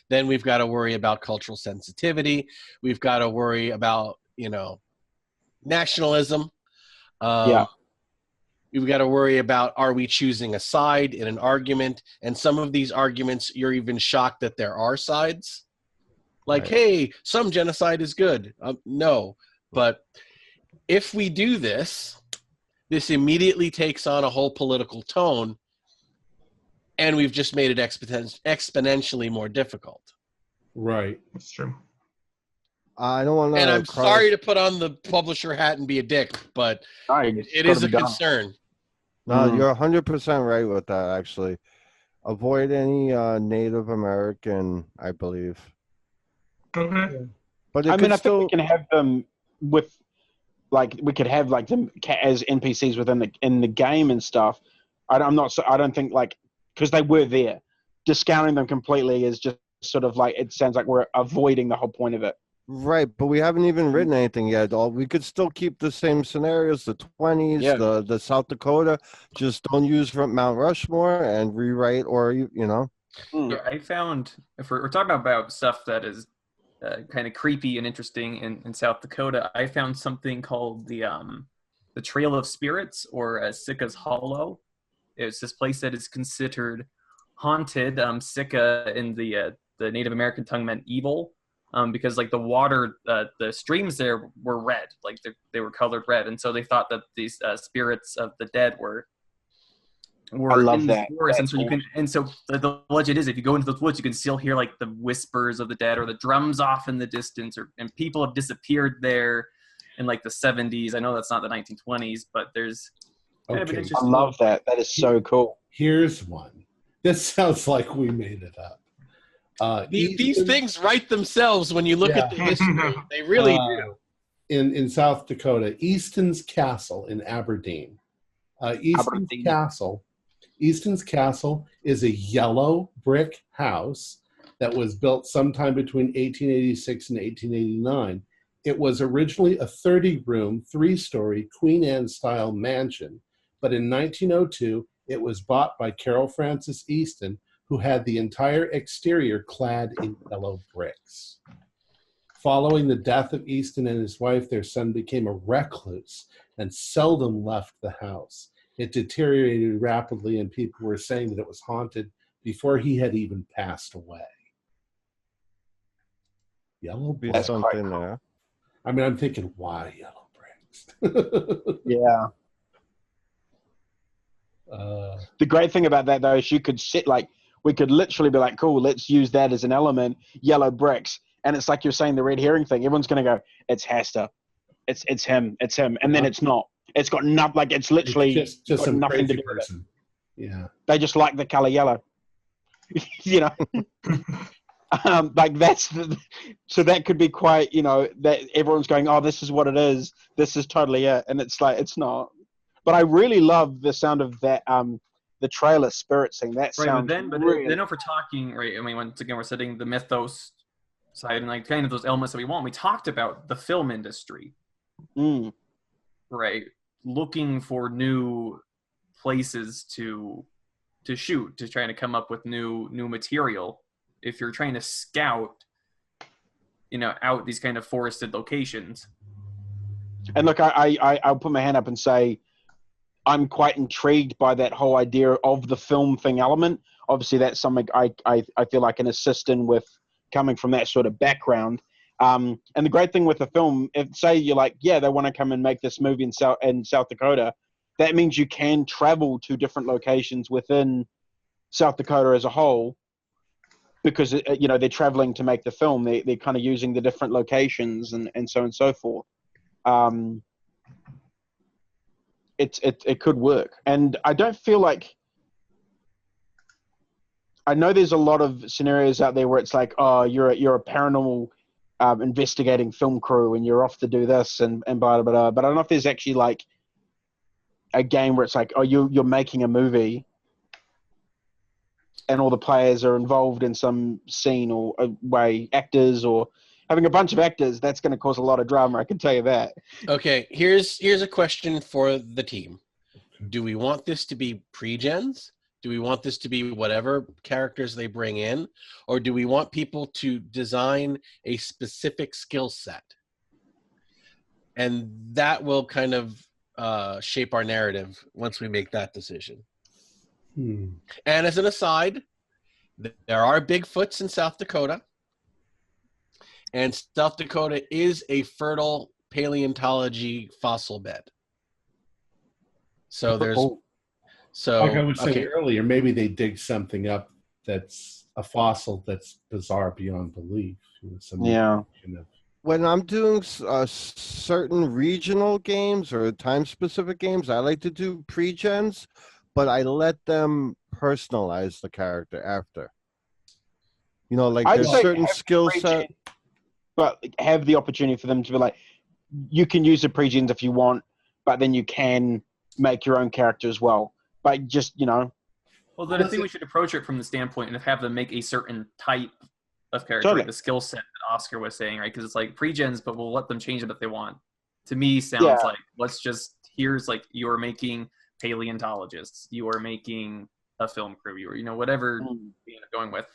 then we've got to worry about cultural sensitivity. We've got to worry about, nationalism. We've got to worry about, are we choosing a side in an argument? And some of these arguments, you're even shocked that there are sides. Like, hey, some genocide is good. No, but if we do this, this immediately takes on a whole political tone, and we've just made it exponentially more difficult. Right. That's true. I don't want to. And I'm sorry to put on the publisher hat and be a dick, but it is a concern. No, you're 100% right with that, actually. Avoid any Native American, I believe. Okay. But I think we can have them with, we could have them as NPCs in the game and stuff. I don't think because they were there, discounting them completely is just sort of it sounds like we're avoiding the whole point of it. Right, but we haven't even written anything yet. We could still keep the same scenarios, the 20s, the South Dakota. Just don't use Mount Rushmore and rewrite, or Yeah, I found, if we're talking about stuff that is kind of creepy and interesting in South Dakota, I found something called the Trail of Spirits, or Sika's Hollow. It's this place that is considered haunted. Sika in the Native American tongue meant evil. Because the water, the streams there were red, they were colored red, and so they thought that these spirits of the dead were I love in that. the forest, and so That's the legend is, if you go into the woods, you can still hear the whispers of the dead, or the drums off in the distance, and people have disappeared there in the 70s. I know that's not the 1920s, but there's kind of an interesting. I love that. That is so cool. Here's one. This sounds like we made it up. These things write themselves when you look at the history. They really do. In South Dakota, Easton's Castle in Aberdeen. Easton's Castle is a yellow brick house that was built sometime between 1886 and 1889. It was originally a 30-room, 3-story Queen Anne-style mansion, but in 1902, it was bought by Carol Francis Easton, who had the entire exterior clad in yellow bricks. Following the death of Easton and his wife, their son became a recluse and seldom left the house. It deteriorated rapidly, and people were saying that it was haunted before he had even passed away. Yellow bricks. Something there. I mean, I'm thinking, why yellow bricks? Yeah. The great thing about that, though, is you could sit we could literally be cool, let's use that as an element, yellow bricks. And it's like you're saying, the red herring thing. Everyone's going to go, it's Hester. It's him. And then it's not. It's got nothing, it's literally just got some nothing to crazy do with it. person. Yeah. They just like the color yellow. So that could be quite, that everyone's going, oh, this is what it is. This is totally it. And it's it's not. But I really love the sound of that, the trailer spirit thing. That sounds then if we're talking, right, I mean, once again, we're setting the mythos side and kind of those elements that we want. We talked about the film industry, right? Looking for new places to shoot, to trying to come up with new material. If you're trying to scout, out these kind of forested locations. And look, I'll put my hand up and say, I'm quite intrigued by that whole idea of the film thing element. Obviously, that's something I feel like an assistant with, coming from that sort of background. And the great thing with the film, if say you're they want to come and make this movie in South Dakota, that means you can travel to different locations within South Dakota as a whole, because they're traveling to make the film. They're kind of using the different locations and so on and so forth. It could work. And I don't feel I know there's a lot of scenarios out there where it's you're a paranormal investigating film crew and you're off to do this and blah, blah, blah. But I don't know if there's actually a game where it's like, oh, you're making a movie, and all the players are involved in some scene or a way, actors or having a bunch of actors, that's going to cause a lot of drama. I can tell you that. Okay, here's a question for the team. Do we want this to be pre-gens? Do we want this to be whatever characters they bring in? Or do we want people to design a specific skill set? And that will kind of shape our narrative once we make that decision. And as an aside, there are Bigfoots in South Dakota. And South Dakota is a fertile paleontology fossil bed. So there's... So, like I was saying earlier, maybe they dig something up that's a fossil that's bizarre beyond belief. When I'm doing certain regional games or time-specific games, I like to do pre-gens, but I let them personalize the character after. You know, like there's certain skill set. But have the opportunity for them to be like, you can use the pre-gens if you want, but then you can make your own character as well. But just, you know. Well, then I think we should approach it from the standpoint of have them make a certain type of character, like the skill set that Oscar was saying, right? Because it's like pre-gens, but we'll let them change it if they want. To me, sounds like, here's like, you're making paleontologists, you are making a film crew, you or whatever you end up going with.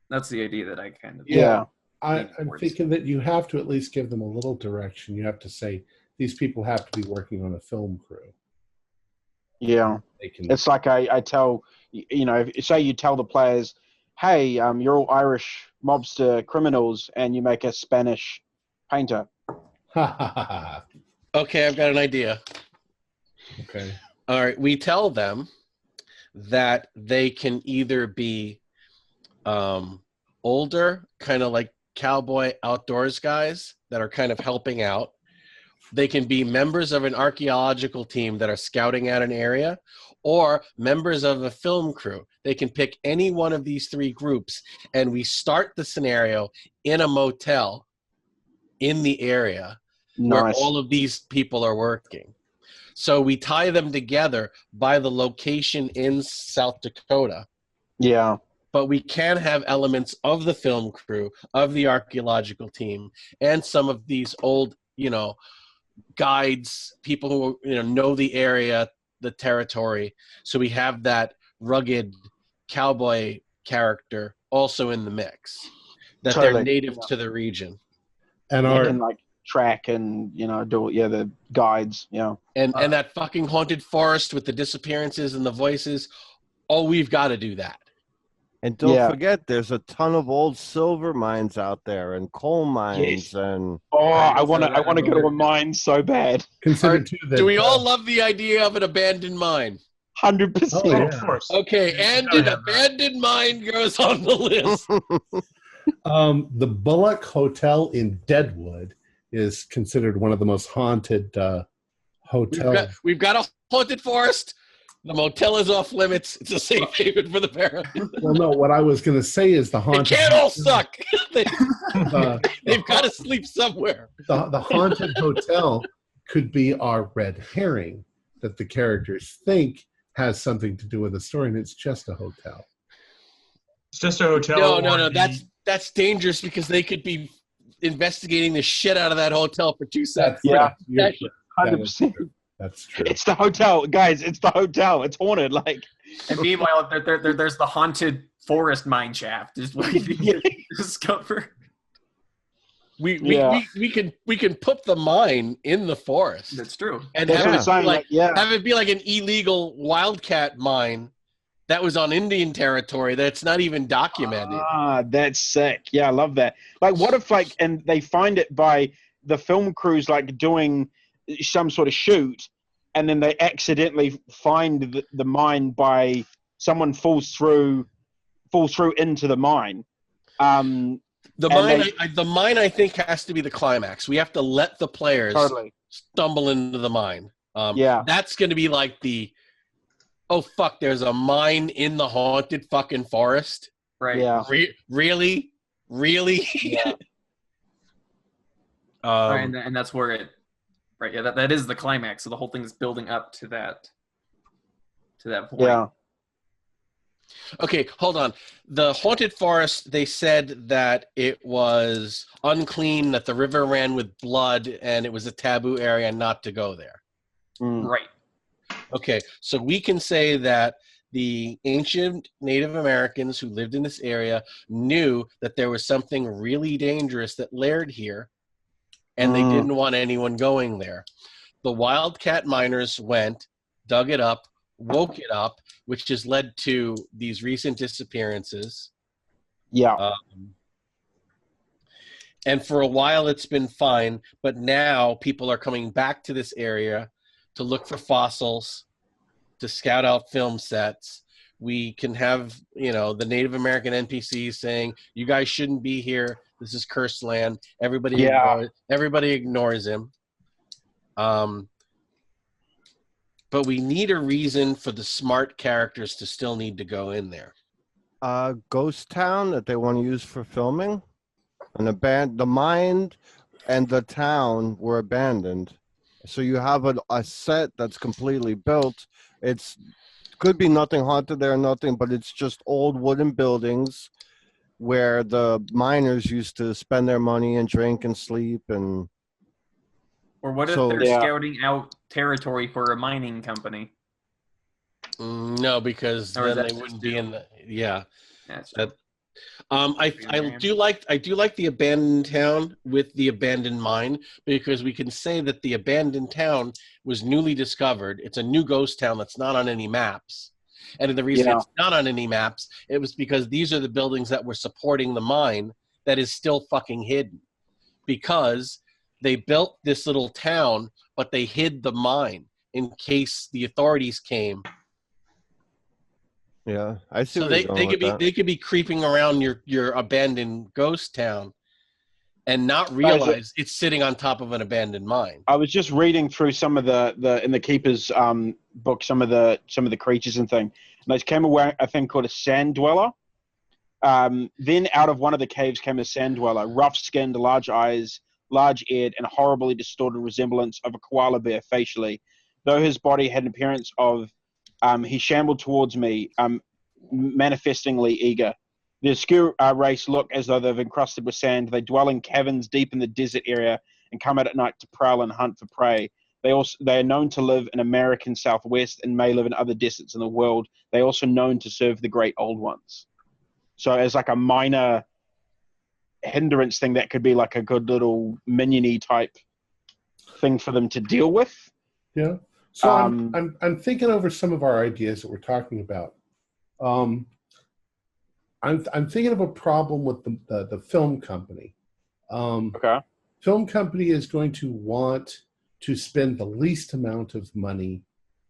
That's the idea that I kind of... I'm thinking that you have to at least give them a little direction. You have to say, these people have to be working on a film crew. Yeah, it's like I tell, you know, say you tell the players, hey, you're all Irish mobster criminals, and you make a Spanish painter. Okay, I've got an idea. Okay. All right, we tell them that they can either be older, kind of like cowboy outdoors guys that are kind of helping out. They can be members of an archaeological team that are scouting out an area, or members of a film crew. They can pick any one of these three groups, and we start the scenario in a motel in the area where all of these people are working. So we tie them together by the location in South Dakota. Yeah. But we can have elements of the film crew, of the archaeological team, and some of these old, you know, guides, people who know the area, the territory. So we have that rugged cowboy character also in the mix, that they're native to the region, and are can like track and do the guides, and that fucking haunted forest with the disappearances and the voices. Oh, we've got to do that. And don't forget, there's a ton of old silver mines out there and coal mines and. Oh, I want to go to a mine so bad. Consider too that. Do we all love the idea of an abandoned mine? 100%. Oh, yeah. Of course. Okay, and an abandoned mine goes on the list. The Bullock Hotel in Deadwood is considered one of the most haunted hotels. We've got a haunted forest. The motel is off limits. It's a safe haven for the parent. Well, no, what I was going to say is the haunted... They can't all suck. They've got to sleep somewhere. The haunted hotel could be our red herring that the characters think has something to do with the story, and it's just a hotel. It's just a hotel. No. That's dangerous because they could be investigating the shit out of that hotel for 2 seconds. 100%. That's true. It's the hotel, guys. It's the hotel. It's haunted. And meanwhile, there's the haunted forest mine shaft. Is what you discover. We can put the mine in the forest. That's true. And have it be like an illegal wildcat mine that was on Indian territory that's not even documented. That's sick. Yeah, I love that. What if and they find it by the film crews doing some sort of shoot, and then they accidentally find the mine by someone falls through into the mine. The mine I think has to be the climax. We have to let the players stumble into the mine. That's going to be like oh fuck, there's a mine in the haunted fucking forest. Right. Yeah. Really? Yeah. And that's where Right. Yeah. That is the climax. So the whole thing is building up to that point. Yeah. Okay, hold on. The haunted forest, they said that it was unclean, that the river ran with blood, and it was a taboo area not to go there. Right. Okay, so we can say that the ancient Native Americans who lived in this area knew that there was something really dangerous that laired here, and they didn't want anyone going there. The wildcat miners went, dug it up, woke it up, which has led to these recent disappearances. Yeah. And for a while it's been fine, but now people are coming back to this area to look for fossils, to scout out film sets. We can have, the Native American NPCs saying, you guys shouldn't be here. This is cursed land. Everybody ignores him. But we need a reason for the smart characters to still need to go in there. Ghost town that they want to use for filming. The mine and the town were abandoned. So you have a set that's completely built. It's could be nothing haunted there, nothing, but it's just old wooden buildings where the miners used to spend their money and drink and sleep. And or what if they're scouting out territory for a mining company? No, because then they wouldn't be in the I do like the abandoned town with the abandoned mine, because we can say that the abandoned town was newly discovered. It's a new ghost town that's not on any maps. And the reason it's not on any maps, it was because these are the buildings that were supporting the mine that is still fucking hidden. Because they built this little town, but they hid the mine in case the authorities came. Yeah, I see. So they could be creeping around your abandoned ghost town and not realize it's sitting on top of an abandoned mine. I was just reading through some of the in the Keeper's book, some of the creatures and thing, and they came away a thing called a sand dweller. Then out of one of the caves came a sand dweller, rough-skinned, large eyes, large-eared, and horribly distorted resemblance of a koala bear facially. Though his body had an appearance of, he shambled towards me, manifestingly eager. The obscure race look as though they've encrusted with sand. They dwell in caverns deep in the desert area and come out at night to prowl and hunt for prey. They are known to live in American Southwest and may live in other deserts in the world. They are also known to serve the Great Old Ones. So as like a minor hindrance thing, that could be like a good little minion-y type thing for them to deal with. Yeah. So I'm thinking over some of our ideas that we're talking about. I'm thinking of a problem with the film company. Okay. Film company is going to want to spend the least amount of money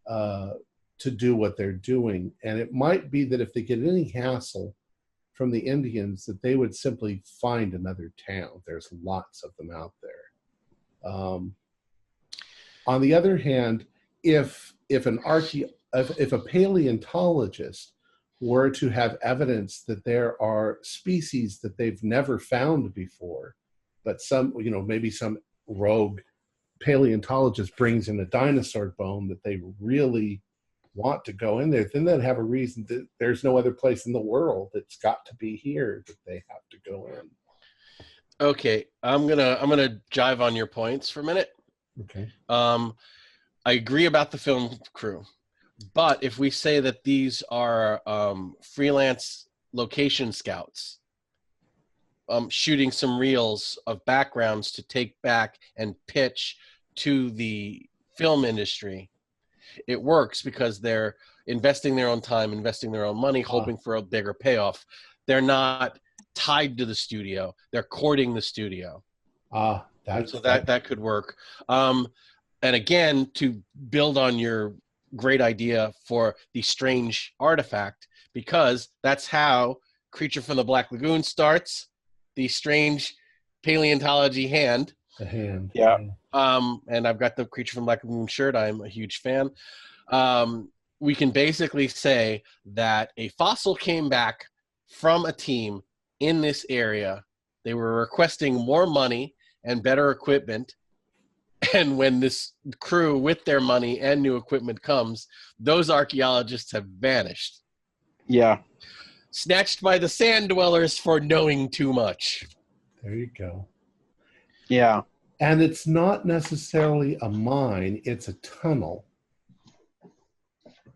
to do what they're doing, and it might be that if they get any hassle from the Indians, that they would simply find another town. There's lots of them out there. On the other hand, if a paleontologist were to have evidence that there are species that they've never found before, but maybe some rogue paleontologist brings in a dinosaur bone that they really want to go in there, then they'd have a reason that there's no other place in the world. It's got to be here that they have to go in. Okay, I'm gonna jive on your points for a minute. Okay. I agree about the film crew, but if we say that these are freelance location scouts, shooting some reels of backgrounds to take back and pitch to the film industry, it works because they're investing their own time, investing their own money, hoping for a bigger payoff. They're not tied to the studio. They're courting the studio. That could work. And again, to build on your great idea for the strange artifact, because that's how Creature from the Black Lagoon starts, the strange paleontology hand. The hand. Yeah. And I've got the Creature from Black Lagoon shirt. I'm a huge fan. We can basically say that a fossil came back from a team in this area. They were requesting more money and better equipment, And when this crew with their money and new equipment comes, those archaeologists have vanished. Yeah. Snatched by the sand dwellers for knowing too much. There you go. Yeah. And it's not necessarily a mine, it's a tunnel.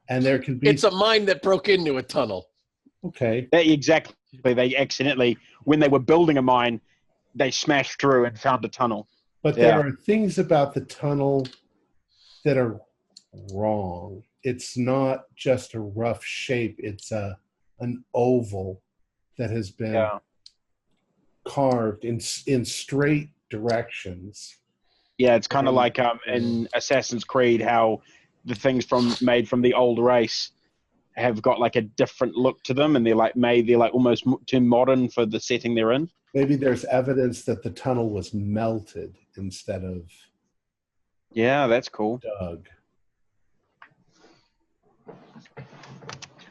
And there can be... It's a mine that broke into a tunnel. Okay. Exactly. They accidentally, when they were building a mine, they smashed through and found a tunnel. But there are things about the tunnel that are wrong. It's not just a rough shape. It's an oval that has been carved in straight directions. Yeah, it's kind of like in Assassin's Creed, how the things made from the old race have got like a different look to them, and they're like almost too modern for the setting they're in. Maybe there's evidence that the tunnel was melted instead of that's cool. dug.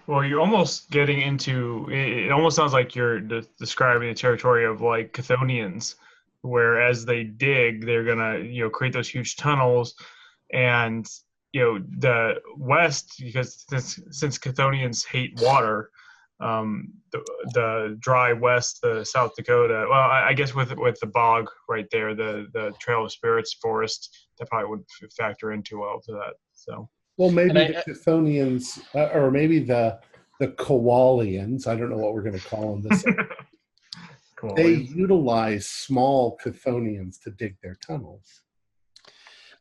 Well, you're almost getting into it. Almost sounds like you're describing the territory of like Chthonians, where as they dig, they're gonna create those huge tunnels, and the West, because since Chthonians hate water, the dry West, the South Dakota. Well, I guess with the bog right there, the Trail of Spirits forest, that probably would factor into well to that. So. Well, maybe the Chthonians, or maybe the Kowalians, I don't know what we're going to call them. They utilize small Chthonians to dig their tunnels.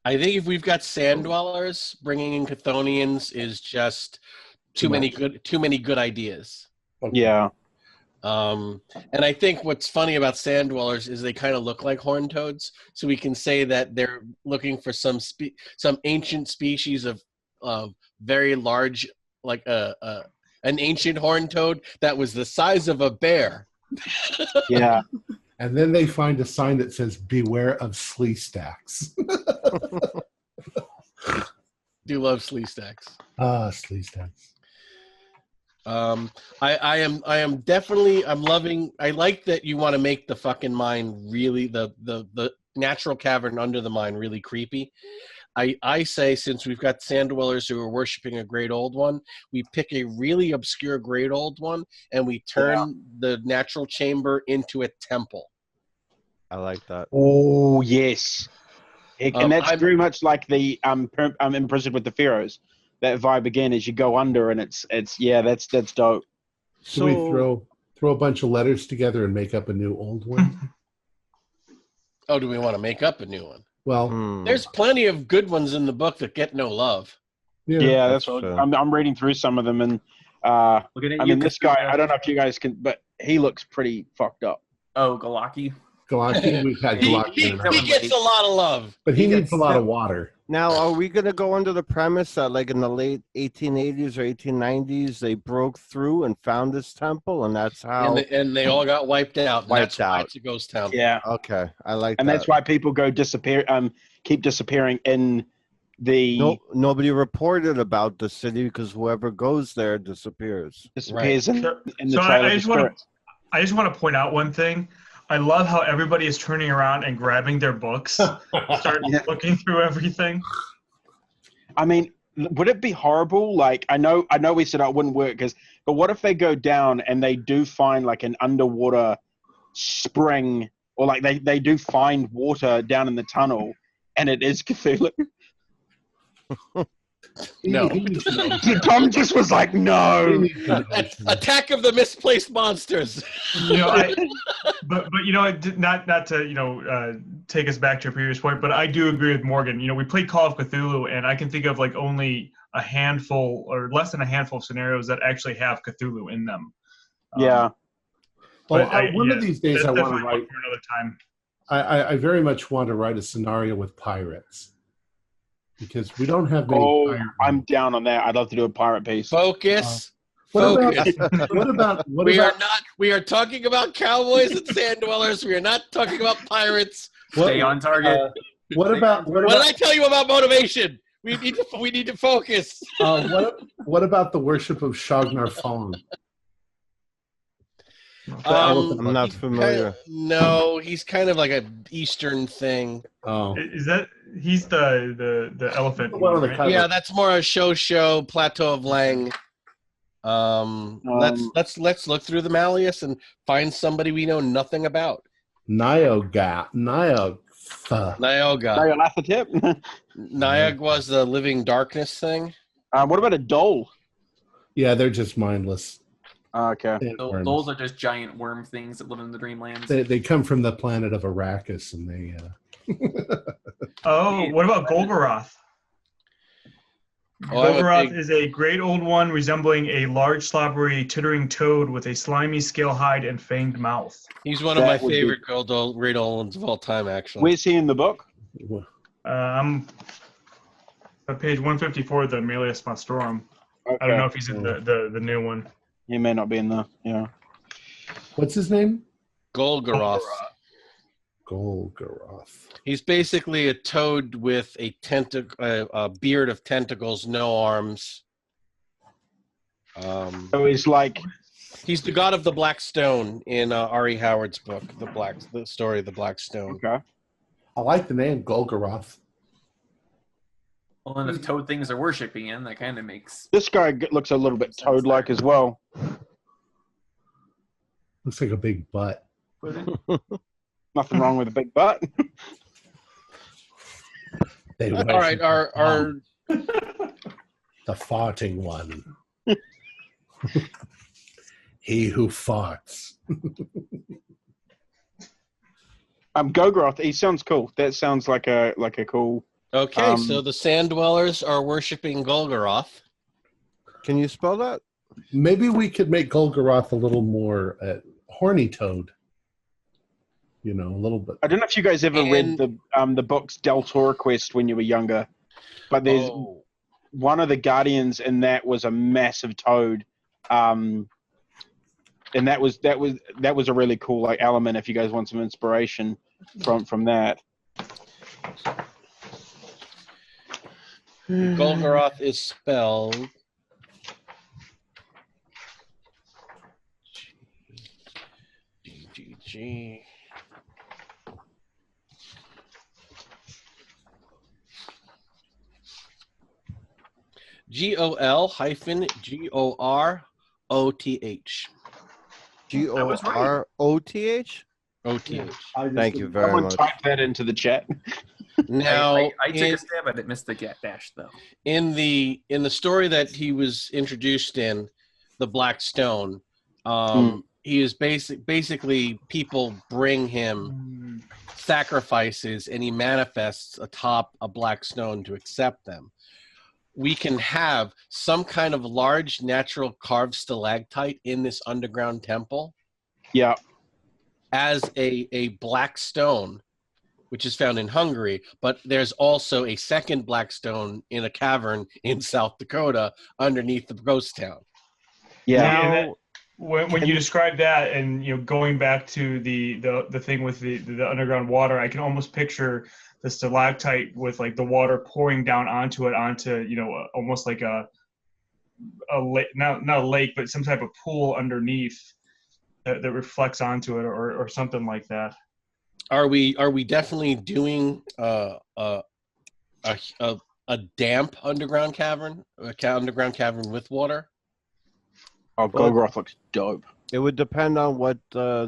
I think if we've got sand dwellers, bringing in Chthonians is just too many good ideas. Okay. Yeah. And I think what's funny about sand dwellers is they kind of look like horned toads, so we can say that they're looking for some ancient species of very large, like an ancient horned toad that was the size of a bear. Yeah. And then they find a sign that says, "Beware of slee stacks." Do love slee stacks. Slee stacks. I am definitely, I like that you want to make the fucking mine really, the natural cavern under the mine really creepy. I say, since we've got sand dwellers who are worshiping a great old one, we pick a really obscure great old one and we turn the natural chamber into a temple. I like that. Oh yes, and that's very much like the imprisoned with the pharaohs. That vibe again as you go under, and it's that's dope. So we throw a bunch of letters together and make up a new old one? Oh, do we want to make up a new one? Well, there's plenty of good ones in the book that get no love. Yeah, that's what I'm reading through some of them, and this guy, I don't know if you guys can, but he looks pretty fucked up. Oh, Galaki. We've had Galaki. He gets a lot of love. But he needs a lot of water. Now, are we going to go under the premise that, like, in the late 1880s or 1890s, they broke through and found this temple, and that's how... And they all got wiped out. That's why it's a ghost town. Yeah. Okay, I like that. And that's why people keep disappearing in the... Nobody reported about the city because whoever goes there disappears. Disappears in the So Trail of the Spirits. I just want to point out one thing. I love how everybody is turning around and grabbing their books, start looking through everything. I mean, would it be horrible? Like, I know we said it wouldn't work, but what if they go down and they do find like an underwater spring, or like they do find water down in the tunnel, and it is Cthulhu? No. Tom just was like, no. Attack of the Misplaced Monsters. But not to take us back to your previous point, but I do agree with Morgan. We played Call of Cthulhu, and I can think of like only a handful or less than a handful of scenarios that actually have Cthulhu in them. Yeah. Well, one of these days I want to write. For another time. I very much want to write a scenario with pirates. Because we don't have many pirate I'm down on that. I'd love to do a pirate piece. Focus. What about We are talking about cowboys and sand dwellers. We are not talking about pirates. Stay on target. What did I tell you about motivation? We need to focus. What about the worship of Shagnar Fong? I'm not familiar. No, he's kind of like an Eastern thing. Oh, Is that He's the elephant The one on the right? cover. Yeah, that's more a show Plateau of Lang. Let's look through the Malleus and find somebody we know nothing about. Nyoga. Nioga. Nyarlathotep. Niag was the living darkness thing. What about a doll? Yeah, they're just mindless. Okay. worms. Those are just giant worm things that live in the dreamlands. They come from the planet of Arrakis, and they. Oh, what about Golgoroth? Oh, I'm a Golgoroth big- is a great old one resembling a large, slobbery, tittering toad with a slimy scale hide and fanged mouth. He's one of my That would be- favorite great old ones of all time, actually. Where's he in the book? I'm at page 154 of the Malleus Mastrorum. Okay. I don't know if he's in the new one. He may not be in the. Yeah. What's his name? Golgoroth. Golgoroth. He's basically a toad with a beard of tentacles, no arms. So he's like. He's the god of the Black Stone in R.E. Howard's book, the story of the Black Stone. Okay. I like the name Golgoroth. Well, and if toad things are worshipping him, that kind of makes. This guy looks a little bit toad-like as well. Looks like a big butt. Nothing wrong with a big butt. They All right, our the farting one. He who farts. Golgoroth. He sounds cool. That sounds like a cool. okay. So the Sand Dwellers are worshiping Golgoroth. Can you spell that? Maybe we could make Golgoroth a little more horny toad. You know, a little bit. I don't know if you guys ever read the books Deltora Quest when you were younger, but there's one of the guardians in that was a massive toad, and that was a really cool like element. If you guys want some inspiration from that, Golgoroth is spelled G. GOL-GOROTH. Goroth. OTH. Thank you very someone much. type that into the chat. Now, I took a stab at it, missed the dash though. in the story that he was introduced in, the Black Stone, he is basically people bring him sacrifices, and he manifests atop a black stone to accept them. We can have some kind of large natural carved stalactite in this underground temple. Yeah. As a black stone, which is found in Hungary, but there's also a second black stone in a cavern in South Dakota underneath the ghost town. Yeah. When you describe that, and going back to the thing with the underground water, I can almost picture the stalactite with like the water pouring down onto almost like a lake, not a lake, but some type of pool underneath that reflects onto it, or something like that. Are we definitely doing a damp underground cavern, underground cavern with water? Oh, Golgoroth looks dope. It would depend on what the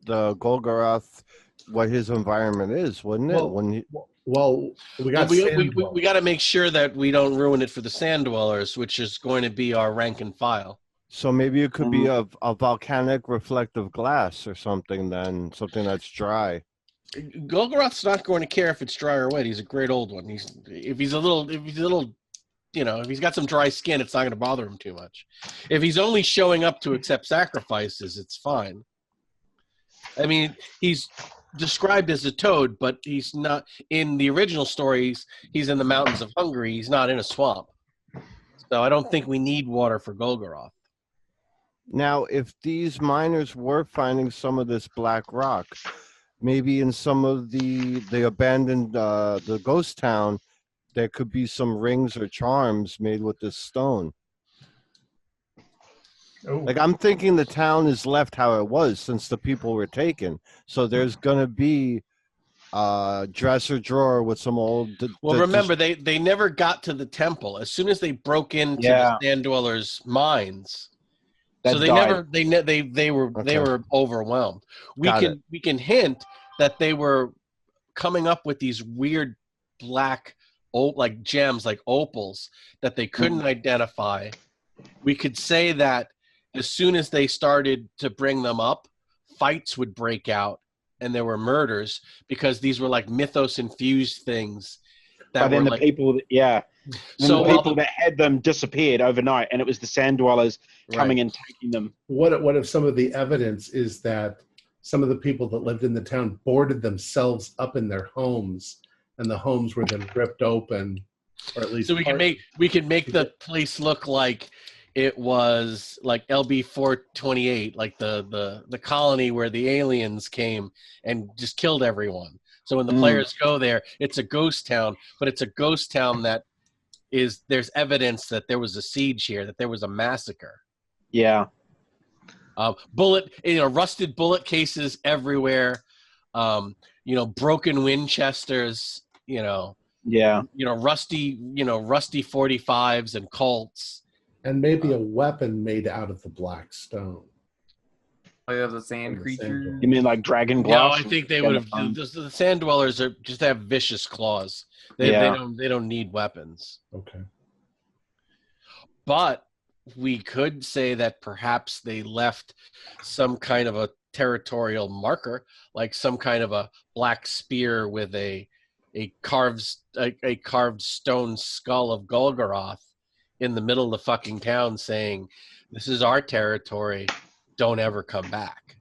Golgoroth, what his environment is, wouldn't it? We got we got to make sure that we don't ruin it for the Sand Dwellers, which is going to be our rank and file. So maybe it could be a volcanic reflective glass or something. Then something that's dry. Golgoroth's not going to care if it's dry or wet. He's a great old one. If he's a little, if he's got some dry skin, it's not going to bother him too much. If he's only showing up to accept sacrifices, it's fine. I mean, he's described as a toad, but he's not in the original stories. He's in the mountains of Hungary. He's not in a swamp. So I don't think we need water for Golgoroth. Now, if these miners were finding some of this black rock, maybe in some of the abandoned the ghost town, there could be some rings or charms made with this stone. Oh. Like, I'm thinking the town is left how it was since the people were taken. So there's going to be dresser drawer with some old. Well, remember they never got to the temple. As soon as they broke into Yeah. the Sand Dwellers' mines, That so they died. never they were overwhelmed. We can hint that they were coming up with these weird black like gems, like opals, that they couldn't identify. We could say that as soon as they started to bring them up, fights would break out and there were murders because these were like mythos infused things. That But then were the people, then So the people that had them disappeared overnight, and it was the Sand Dwellers coming Right. and taking them. What if some of the evidence is that some of the people that lived in the town boarded themselves up in their homes, and the homes were then ripped open, or at least So we can make the place look like it was like LB 428, like the colony where the aliens came and just killed everyone. So when the players go there, it's a ghost town, but it's a ghost town that there's evidence that there was a siege here, that there was a massacre. Yeah. Rusted bullet cases everywhere. Broken Winchesters. Yeah. Rusty 45s and Colts. and maybe a weapon made out of the black stone. Oh, yeah, the sand From the creature. sand You mean like dragon No, glass? I think they would have. The Sand Dwellers just have vicious claws. They don't need weapons. Okay. But we could say that perhaps they left some kind of a territorial marker, like some kind of a black spear with a carved stone skull of Golgoroth in the middle of the fucking town, saying, "This is our territory. Don't ever come back."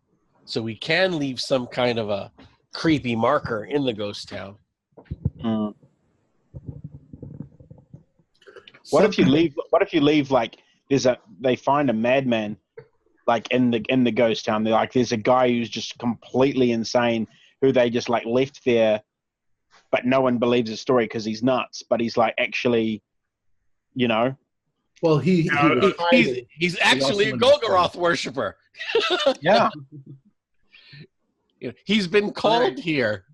So we can leave some kind of a creepy marker in the ghost town. Mm. What if you leave like they find a madman like in the ghost town? They're like, there's a guy who's just completely insane who they just like left there, but no one believes his story because he's nuts. But he's like actually, Well, he's actually a Golgoroth worshiper. yeah, He's been called here.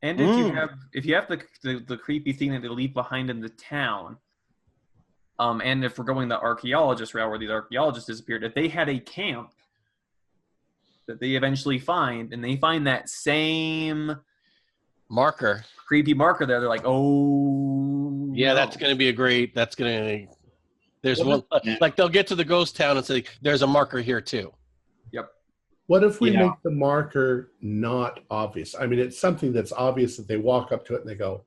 And if you have the creepy thing that they leave behind in the town, and if we're going the archaeologist route where these archaeologists disappeared, if they had a camp that they eventually find, and they find that same Marker. creepy marker there, they're like, oh, Yeah, no. that's going to be there's one, like they'll get to the ghost town and say, there's a marker here too. Yep. What if we make the marker not obvious? I mean, it's something that's obvious that they walk up to it and they go,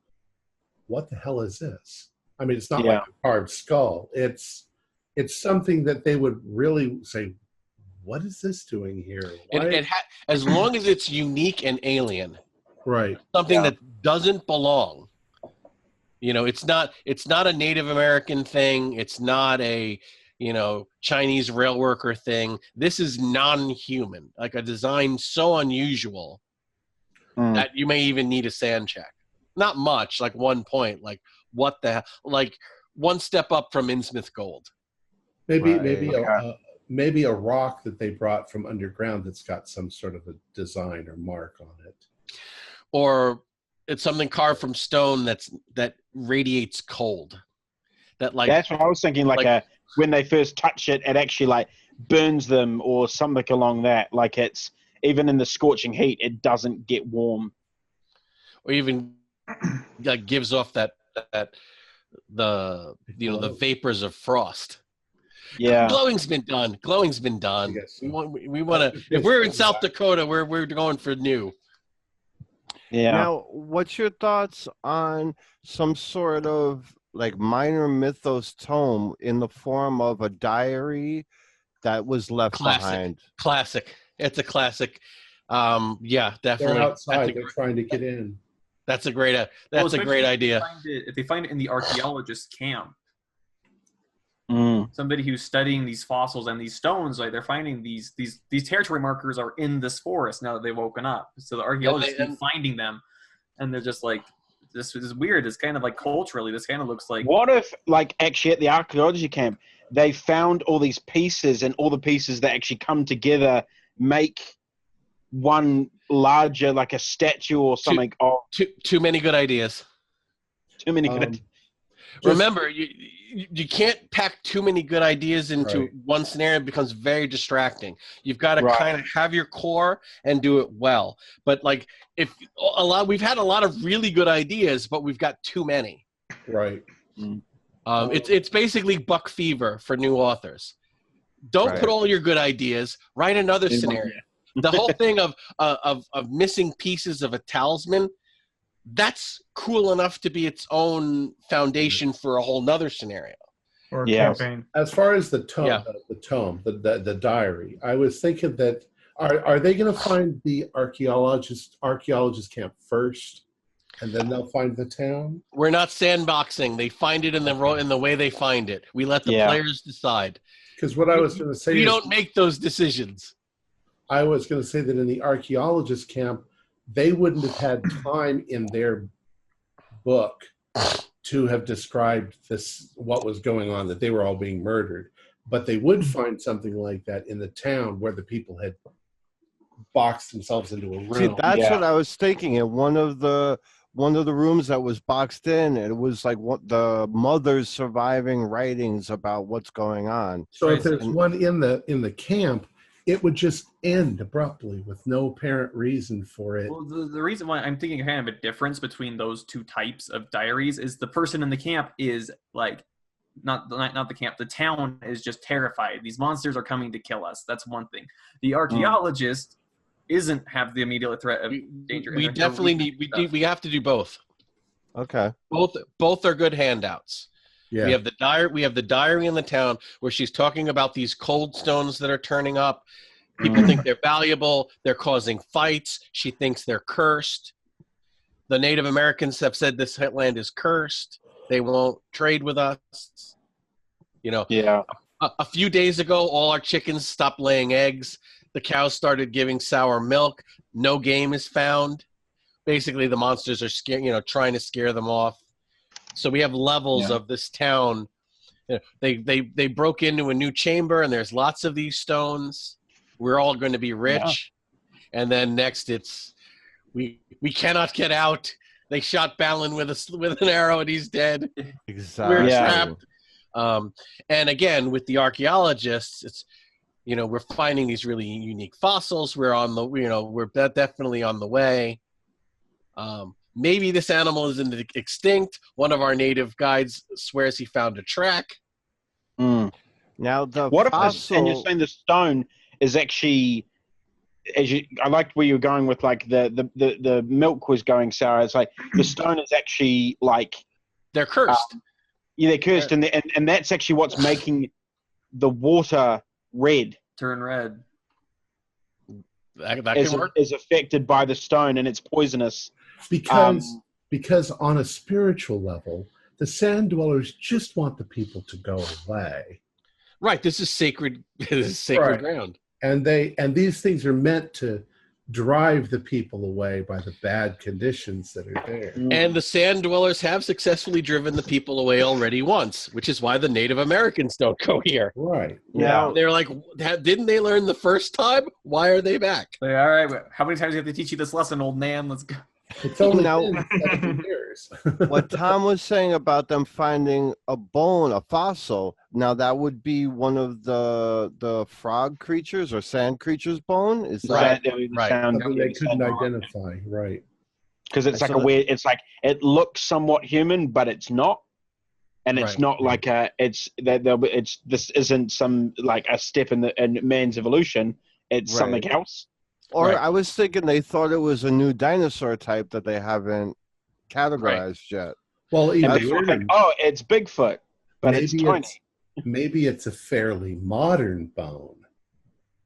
what the hell is this? I mean, it's not like a carved skull. It's something that they would really say, what is this doing here? As long as it's unique and alien, Right. something that doesn't belong. It's not a Native American thing. It's not a Chinese rail worker thing. This is non-human, like a design so unusual that you may even need a sand check. Not much, like 1 point, like what the hell, like one step up from Innsmouth Gold. Maybe a rock that they brought from underground that's got some sort of a design or mark on it. Or it's something carved from stone that radiates cold. That's what I was thinking. When they first touch it, it actually like burns them or something along that. Like it's even in the scorching heat, it doesn't get warm. Or even like gives off the vapors of frost. Yeah. Glowing's been done. Yes. We want to. If we're in South Dakota, we're going for new. Yeah. Now, what's your thoughts on some sort of like minor mythos tome in the form of a diary that was left behind? Classic. It's a classic. Yeah, definitely. They're outside. They're trying to get in. That's a great. That's a great idea. If they find it in the archaeologist camp, Mm. somebody who's studying these fossils and these stones, like they're finding these territory markers are in this forest now that they've woken up. So the archaeologists keep finding them, and they're just like, this is weird. It's kind of like culturally, this kind of looks like. What if, like, actually at the archaeology camp, they found all these pieces and all the pieces that actually come together make one larger, like a statue or something. Too many good ideas. Too many good. Remember, you can't pack too many good ideas into one scenario. It becomes very distracting. You've got to kind of have your core and do it well. But like, we've had a lot of really good ideas, but we've got too many. Right. It's basically buck fever for new authors. Don't put all your good ideas. Write another scenario. The whole thing of missing pieces of a talisman, that's cool enough to be its own foundation for a whole nother scenario or campaign. As far as the the diary, I was thinking that are they going to find the archaeologist camp first, and then they'll find the town? We're not sandboxing. They find it in the way they find it. We let the players decide. Because what I was going to say, we don't make those decisions. I was going to say that in the archaeologist camp, they wouldn't have had time in their book to have described what was going on, that they were all being murdered. But they would find something like that in the town where the people had boxed themselves into a room. See, that's what I was thinking. In one of the rooms that was boxed in, it was like what the mother's surviving writings about what's going on. So if there's one in the camp, it would just end abruptly with no apparent reason for it. Well, the reason why I'm thinking kind of a difference between those two types of diaries is the person in the camp is like, not the camp, the town is just terrified. These monsters are coming to kill us. That's one thing. The archaeologist isn't have the immediate threat of danger. We definitely we have to do both. Okay. Both are good handouts. Yeah. We have the diary in the town where she's talking about these cold stones that are turning up. People think they're valuable. They're causing fights. She thinks they're cursed. The Native Americans have said this land is cursed. They won't trade with us. You know. Yeah. A few days ago, all our chickens stopped laying eggs. The cows started giving sour milk. No game is found. Basically, the monsters are trying to scare them off. So we have levels of this town. You know, they broke into a new chamber, and there's lots of these stones. We're all going to be rich. Yeah. And then next, it's we cannot get out. They shot Balin with an arrow, and he's dead. Exactly. We're trapped. And again, with the archaeologists, it's we're finding these really unique fossils. We're definitely on the way. Maybe this animal isn't extinct. One of our native guides swears he found a track. Now and you're saying the stone is actually, I liked where you were going with like the milk was going sour. It's like the stone is actually like they're cursed. They're cursed, and that's actually what's making the water red. Turn red. That can work. Is affected by the stone, and it's poisonous. Because on a spiritual level, the sand dwellers just want the people to go away. Right. This is sacred. This is sacred ground. And these things are meant to drive the people away by the bad conditions that are there. And the sand dwellers have successfully driven the people away already once, which is why the Native Americans don't go here. Right. Yeah. They're like, didn't they learn the first time? Why are they back? All right. How many times do you have to teach you this lesson, old man? Let's go. It's only been 7 years. What Tom was saying about them finding a bone, a fossil, now that would be one of the frog creatures or sand creatures' bone? Is that right? Something they couldn't identify, right? Because it's like it's like it looks somewhat human, but it's not. And it's not like this isn't some like a step in man's evolution. It's something else. Or I was thinking they thought it was a new dinosaur type that they haven't categorized yet. Well, it's Bigfoot, but it's tiny. Maybe it's a fairly modern bone.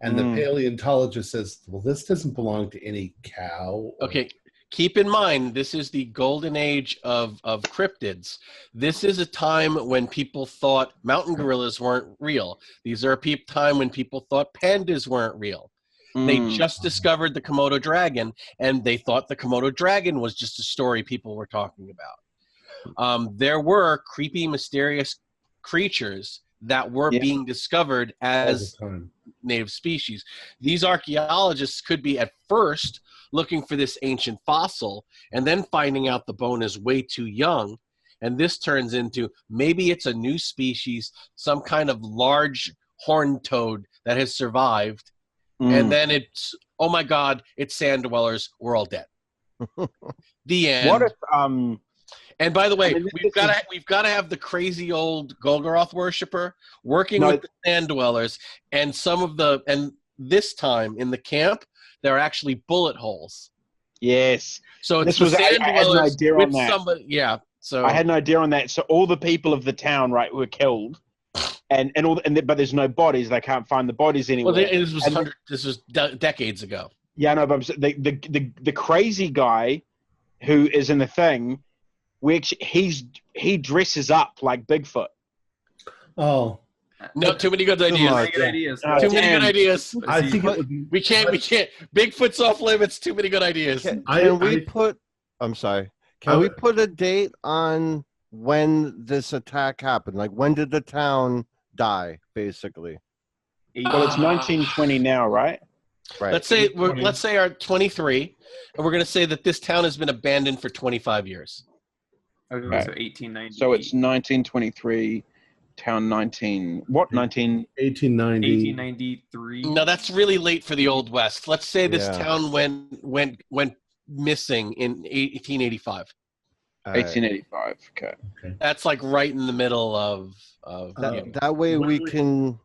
And the paleontologist says, well, this doesn't belong to any cow. Okay, keep in mind, this is the golden age of cryptids. This is a time when people thought mountain gorillas weren't real. These are a time when people thought pandas weren't real. They just discovered the Komodo dragon, and they thought the Komodo dragon was just a story people were talking about. There were creepy, mysterious creatures that were being discovered as native species. These archaeologists could be at first looking for this ancient fossil and then finding out the bone is way too young. And this turns into maybe it's a new species, some kind of large horned toad that has survived. And then it's, oh my God, it's sand dwellers. We're all dead. The end. What if And by the way, I mean, we've got to have the crazy old Golgoroth worshiper working with the sand dwellers, and this time in the camp there are actually bullet holes. Yes. So it's This the was- I sand had an dwellers idea on with that. somebody. Yeah. So I had an idea on that. So all the people of the town, right, were killed, but there's no bodies. They can't find the bodies anywhere. well, this was decades ago. Yeah, no, but the crazy guy who is in the thing, he dresses up like Bigfoot. Oh, No, too many good ideas. much. Good ideas. Too many good ideas. I See, think it would be. We can't. Bigfoot's off limits. Too many good ideas. Can I- we I- put? I'm sorry. Can I we would- put a date on when this attack happened? Like, when did the town die? Basically, Well, it's 1920 now, right? right? Let's say our 23, and we're going to say that this town has been abandoned for 25 years. Okay, Right. so 1890. So it's 1923, town 19. What 19? 1890. 1893. No, that's really late for the Old West. Let's say this Yeah. town went missing in 1885. 1885. Okay. That's like right in the middle of That way When we we- can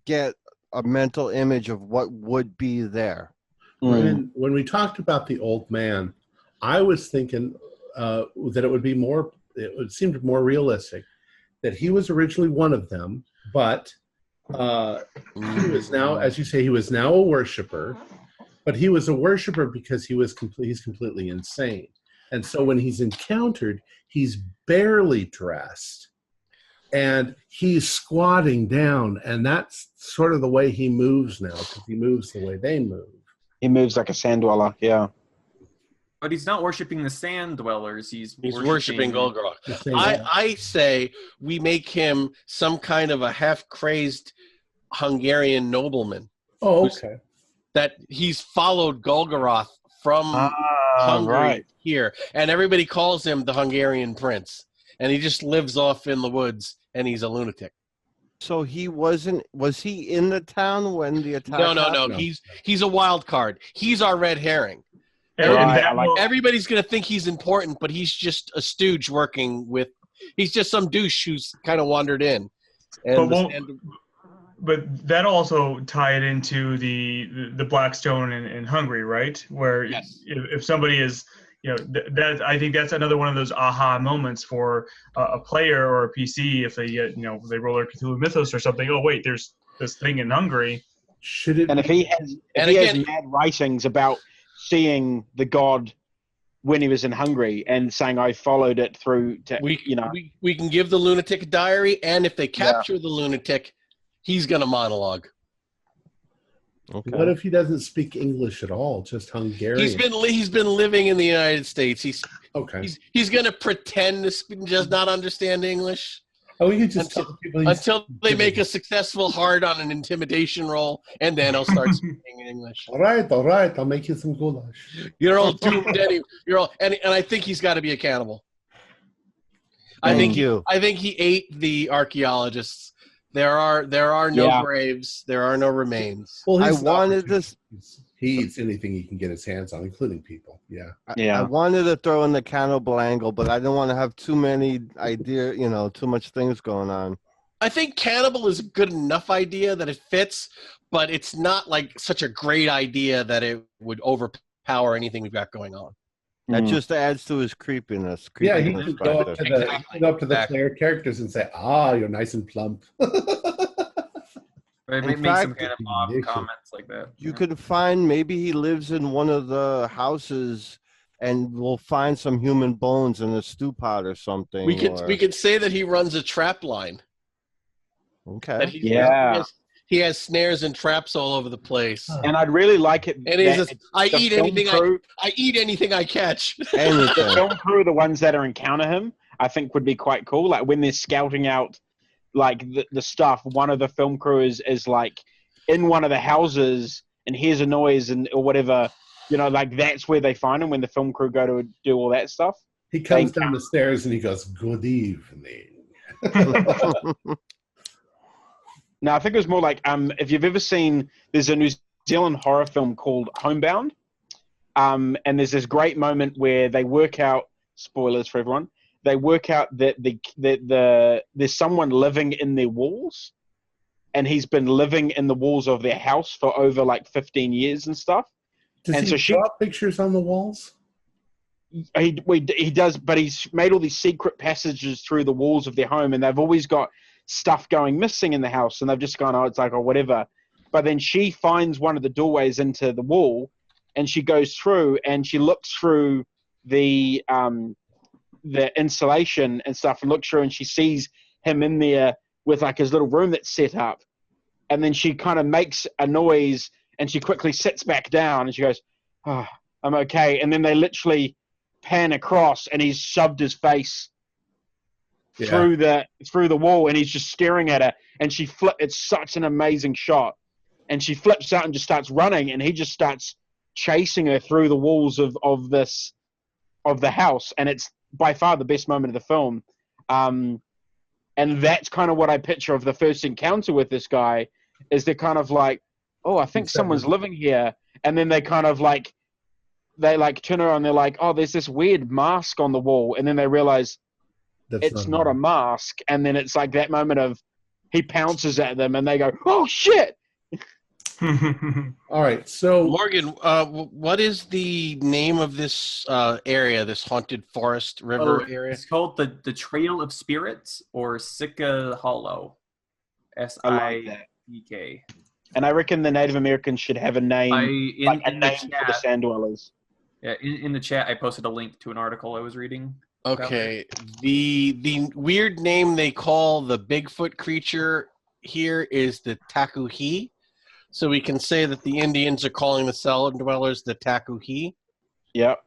get a mental image of what would be there. When we talked about the old man, I was thinking that it would seem more realistic that he was originally one of them, but he was now, as you say, he was now a worshiper, but he was a worshiper because he's completely insane. And so when he's encountered, he's barely dressed and he's squatting down, and that's sort of the way he moves now, because he moves the way they move. He moves like a sand dweller. Yeah. But he's not worshiping the sand dwellers. He's worshiping Golgoroth. The same- I say we make him some kind of a half-crazed Hungarian nobleman. Oh, okay. That he's followed Golgoroth from Hungary right. here, and everybody calls him the Hungarian prince, and he just lives off in the woods, and he's a lunatic. So he wasn't. Was he in the town when the attack? No. No. He's a wild card. He's our red herring. Right, I like Everybody's gonna think he's important, but he's just a stooge working with. He's just some douche who's kind of wandered in. But that also tied into the Blackstone in Hungary, right? Where Yes. if somebody is, that I think that's another one of those aha moments for a player or a PC if they get, they roll their Cthulhu Mythos or something. Oh wait, there's this thing in Hungary. Should it? And if he has, has mad writings about seeing the god when he was in Hungary and saying I followed it through to, we can give the lunatic a diary, and if they capture the lunatic, he's gonna monologue. Okay. What if he doesn't speak English at all, just Hungarian? He's been living in the United States. He's gonna pretend to just not understand English we could just tell people until they make a successful hard on an intimidation roll, and then I'll start speaking English. All right, I'll make you some goulash. You're all doomed anyway. And I think he's got to be a cannibal. I think he ate the archaeologists. There are no graves. There are no remains. Well, I wanted this. He eats anything he can get his hands on, including people. Yeah. I wanted to throw in the cannibal angle, but I didn't want to have too many too much things going on. I think cannibal is a good enough idea that it fits, but it's not like such a great idea that it would overpower anything we've got going on. That just adds to his creepiness. Yeah, he can go up to the player characters and say, you're nice and plump. Right, In make some fact, kind of odd comments like that. You can find maybe he lives in one of the houses, and we'll find some human bones in a stew pot or something. We could say that he runs a trap line. Okay. He has snares and traps all over the place. And I'd really like it. And I eat anything I catch. The film crew are the ones that encounter him. I think would be quite cool. Like when they're scouting out, like the stuff. One of the film crew is like in one of the houses and hears a noise or whatever, like that's where they find him when the film crew go to do all that stuff. He comes down the stairs and he goes, "Good evening." No, I think it was more like if you've ever seen, there's a New Zealand horror film called Homebound, and there's this great moment where they work out, spoilers for everyone, they work out that there's someone living in their walls, and he's been living in the walls of their house for over like 15 years and stuff. Does he draw pictures on the walls? He does, but he's made all these secret passages through the walls of their home, and they've always got stuff going missing in the house, and they've just gone, it's like, whatever. But then she finds one of the doorways into the wall, and she goes through, and she looks through the insulation and stuff, and looks through, and she sees him in there with like his little room that's set up. And then she kind of makes a noise, and she quickly sits back down, and she goes, "Oh, I'm okay." And then they literally pan across, and he's shoved his face through the wall, and he's just staring at her. And it's such an amazing shot. And she flips out and just starts running, and he just starts chasing her through the walls of the house. And it's by far the best moment of the film. And that's kind of what I picture of the first encounter with this guy, is they're kind of like, "Oh, I think someone's living here." And then they kind of like, they like turn around and they're like, "Oh, there's this weird mask on the wall." And then they realize it's not a mask. And then it's like that moment of he pounces at them and they go, "Oh, shit." All right. So, Morgan, what is the name of this area, this haunted forest river area? It's called the Trail of Spirits, or Sika Hollow. SIEK. And I reckon the Native Americans should have a name, in the for the Sand Dwellers. Yeah, in the chat, I posted a link to an article I was reading. Okay. The weird name they call the Bigfoot creature here is the Takuhi. So we can say that the Indians are calling the Sand Dwellers the Takuhi. Yep.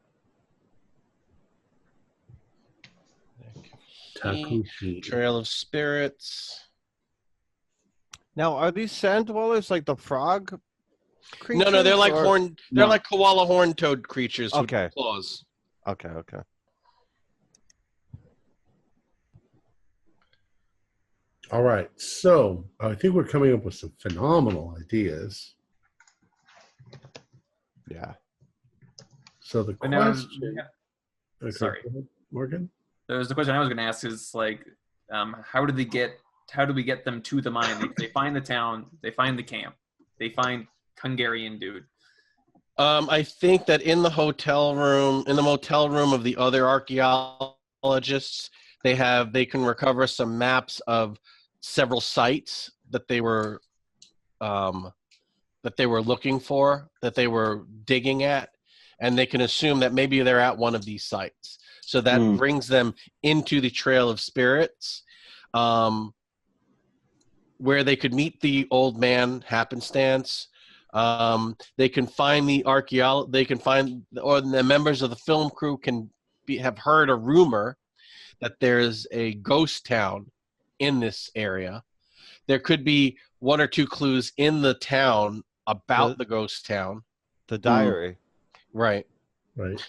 Takuhi. Trail of Spirits. Now, are these sand dwellers like the frog creatures? No, they're like No. like koala horned toad creatures with Okay. claws. Okay. All right. So I think we're coming up with some phenomenal ideas. Yeah. So the But now, question. Okay, Sorry. go ahead, Morgan. There was the question I was going to ask is like, how do we get them to the mine? They find the town, they find the camp, they find Hungarian dude. I think that in the motel room of the other archaeologists, they can recover some maps of several sites that they were looking for, that they were digging at, and they can assume that maybe they're at one of these sites. So that brings them into the Trail of Spirits, where they could meet the old man happenstance. They can find or the members of the film crew have heard a rumor that there's a ghost town in this area. There could be one or two clues in the town about the ghost town. The diary. Right. Right.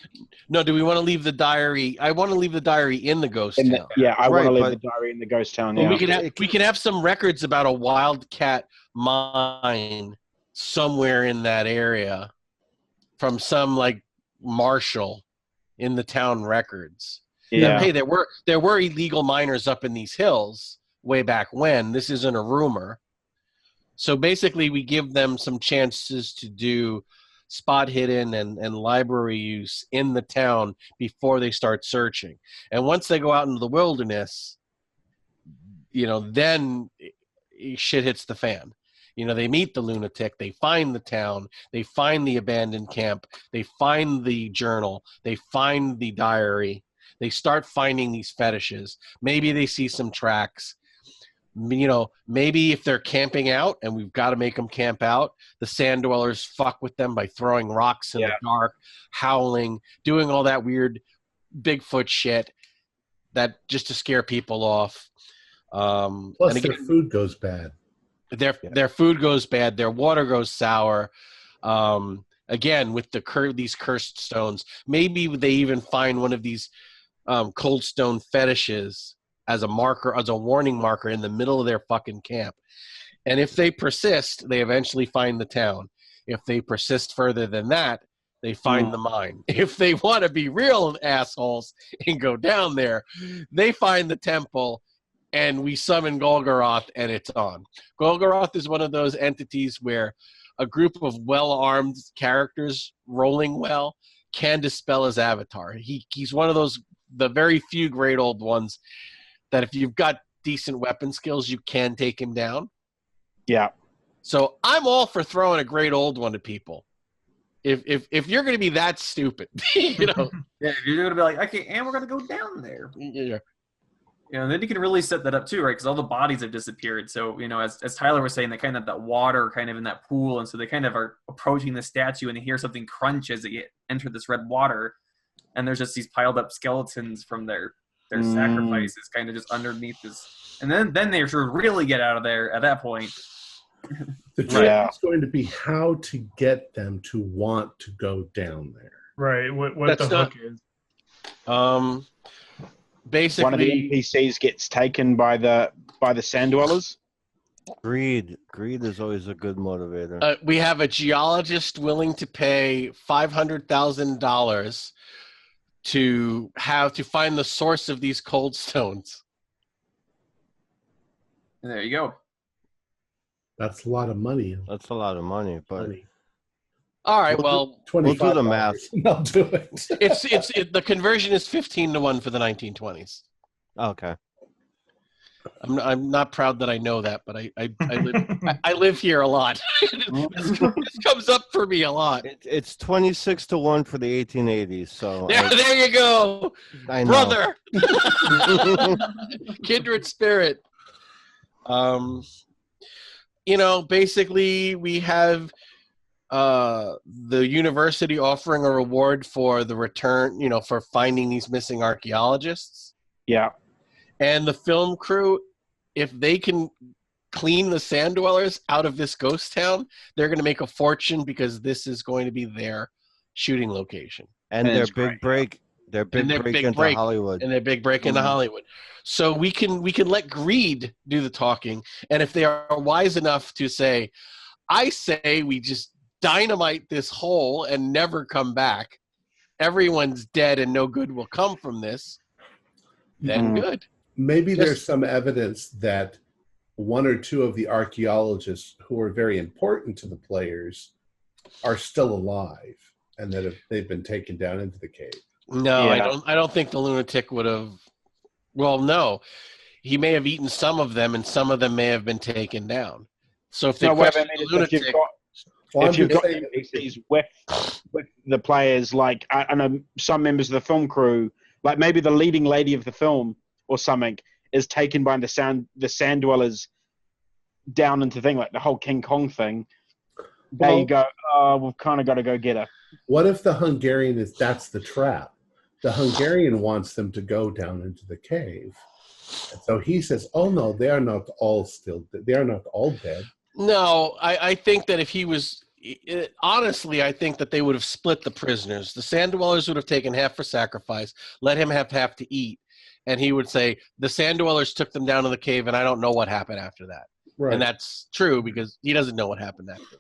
No, do we want to leave the diary? I want to leave the diary in the ghost town. I want to leave but- the diary in the ghost town. Well, Yeah. we can have some records about a wildcat mine somewhere in that area from some like marshal in the town records. Yeah. Hey, there were illegal miners up in these hills way back when. This isn't a rumor. So basically, we give them some chances to do spot hidden and library use in the town before they start searching. And once they go out into the wilderness, then shit hits the fan. They meet the lunatic, they find the town, they find the abandoned camp, they find the journal, they find the diary, they start finding these fetishes. Maybe they see some tracks. Maybe if they're camping out and we've got to make them camp out, the sand dwellers fuck with them by throwing rocks in the dark, howling, doing all that weird Bigfoot shit that just to scare people off. Plus, their food goes bad. Their food goes bad. Their water goes sour. Again, with these cursed stones, maybe they even find one of these cold stone fetishes as a marker, as a warning marker in the middle of their fucking camp. And if they persist, they eventually find the town. If they persist further than that, they find the mine. If they want to be real assholes and go down there, they find the temple, and we summon Golgoroth, and it's on. Golgoroth is one of those entities where a group of well-armed characters rolling well can dispel his avatar. He's one of those, the very few great old ones that if you've got decent weapon skills, you can take him down. Yeah. So I'm all for throwing a great old one to people. If you're going to be that stupid, you know. Yeah, you're going to be like, okay, and we're going to go down there. Yeah. You know, then you can really set that up too, right? Because all the bodies have disappeared. So, you know, as Tyler was saying, they kind of that water kind of in that pool. And so they kind of are approaching the statue and they hear something crunch as they enter this red water. And there's just these piled up skeletons from their sacrifices kind of just underneath this. And then they should really get out of there at that point. The trick is going to be how to get them to want to go down there. Right. What the hook is. Basically, one of the NPCs gets taken by the sand dwellers. Greed is always a good motivator. We have a geologist willing to pay $500,000 to find the source of these cold stones. And there you go. That's a lot of money. That's a lot of money, but all right, well, we'll do the math. I'll do it. The conversion is 15-1 for the 1920s. Okay. I'm not proud that I know that, but I live here a lot. This comes up for me a lot. It's 26-1 for the 1880s. So there you go, I know. brother. Kindred spirit. You know, basically, we have the university offering a reward for the return, you know, for finding these missing archaeologists. Yeah. And the film crew, if they can clean the sand dwellers out of this ghost town, they're going to make a fortune because this is going to be their shooting location. And their big break. Their big break into Hollywood. And their big break into Hollywood. So we can let greed do the talking. And if they are wise enough to say, I say we just dynamite this hole and never come back, everyone's dead and no good will come from this, then good. Maybe there's some evidence that one or two of the archaeologists who are very important to the players are still alive and that they've been taken down into the cave. No, yeah. I don't think the lunatic would have. Well, no, he may have eaten some of them, and some of them may have been taken down. So if they question the lunatic, if you've got NPCs with the players, like I know some members of the film crew, like maybe the leading lady of the film or something, is taken by the sand dwellers down into thing like the whole King Kong thing. There you go. We've kind of got to go get her. What if the Hungarian that's the trap? The Hungarian wants them to go down into the cave. And so he says, oh, no, they are not all dead. No, I think that if he was – honestly, I think that they would have split the prisoners. The sand dwellers would have taken half for sacrifice, let him have half to eat, and he would say, the sand dwellers took them down to the cave, and I don't know what happened after that. Right. And that's true because he doesn't know what happened after that.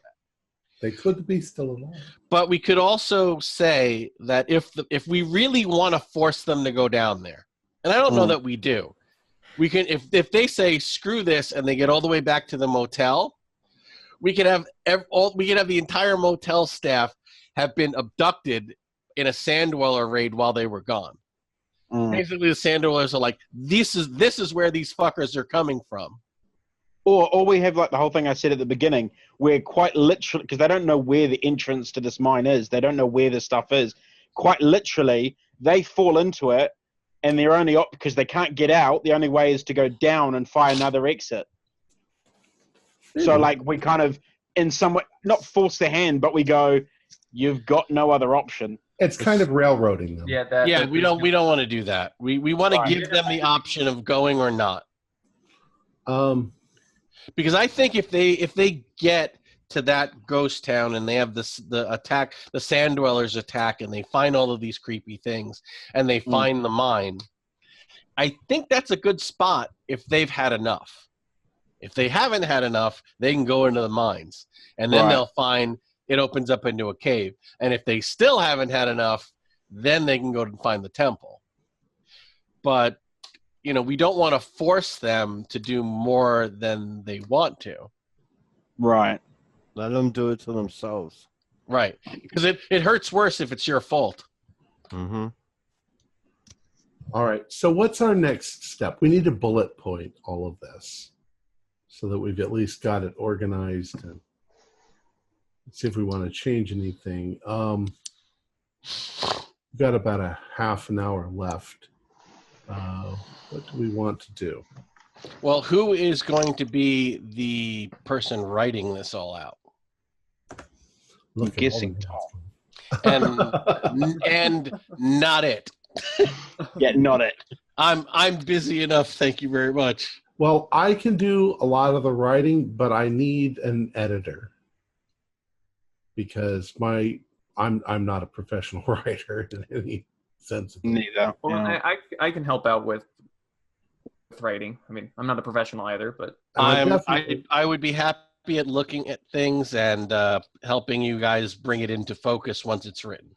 They could be still alive. But we could also say that if we really want to force them to go down there, and I don't know that we do, we can if they say screw this and they get all the way back to the motel, we could have the entire motel staff have been abducted in a sand dweller raid while they were gone. Basically, the sand dwellers are like, this is where these fuckers are coming from. Or we have like the whole thing I said at the beginning, where quite literally, because they don't know where the entrance to this mine is, they don't know where this stuff is. Quite literally, they fall into it, and they're only because they can't get out. The only way is to go down and find another exit. So like we kind of, in some way, not force their hand, but we go, you've got no other option. It's kind of railroading them. Yeah, we don't want to do that. We want to give them the option of going or not. Because I think if they get to that ghost town and they have the sand dwellers attack, and they find all of these creepy things, and they find the mine, I think that's a good spot if they've had enough. If they haven't had enough, they can go into the mines, and then they'll find it opens up into a cave. And if they still haven't had enough, then they can go and find the temple. But we don't want to force them to do more than they want to. Right. Let them do it to themselves. Right. Because it hurts worse if it's your fault. Mm-hmm. All right. So what's our next step? We need to bullet point all of this so that we've at least got it organized. And let's see if we want to change anything. We've got about a half an hour left. What do we want to do? Well, who is going to be the person writing this all out? Look I'm guessing Tom. And not it. Yeah, not it. I'm busy enough, thank you very much. Well, I can do a lot of the writing, but I need an editor because I'm not a professional writer in any sense of it. Neither. Well, Yeah. I can help out with writing. I mean, I'm not a professional either, but I would be happy at looking at things and helping you guys bring it into focus once it's written.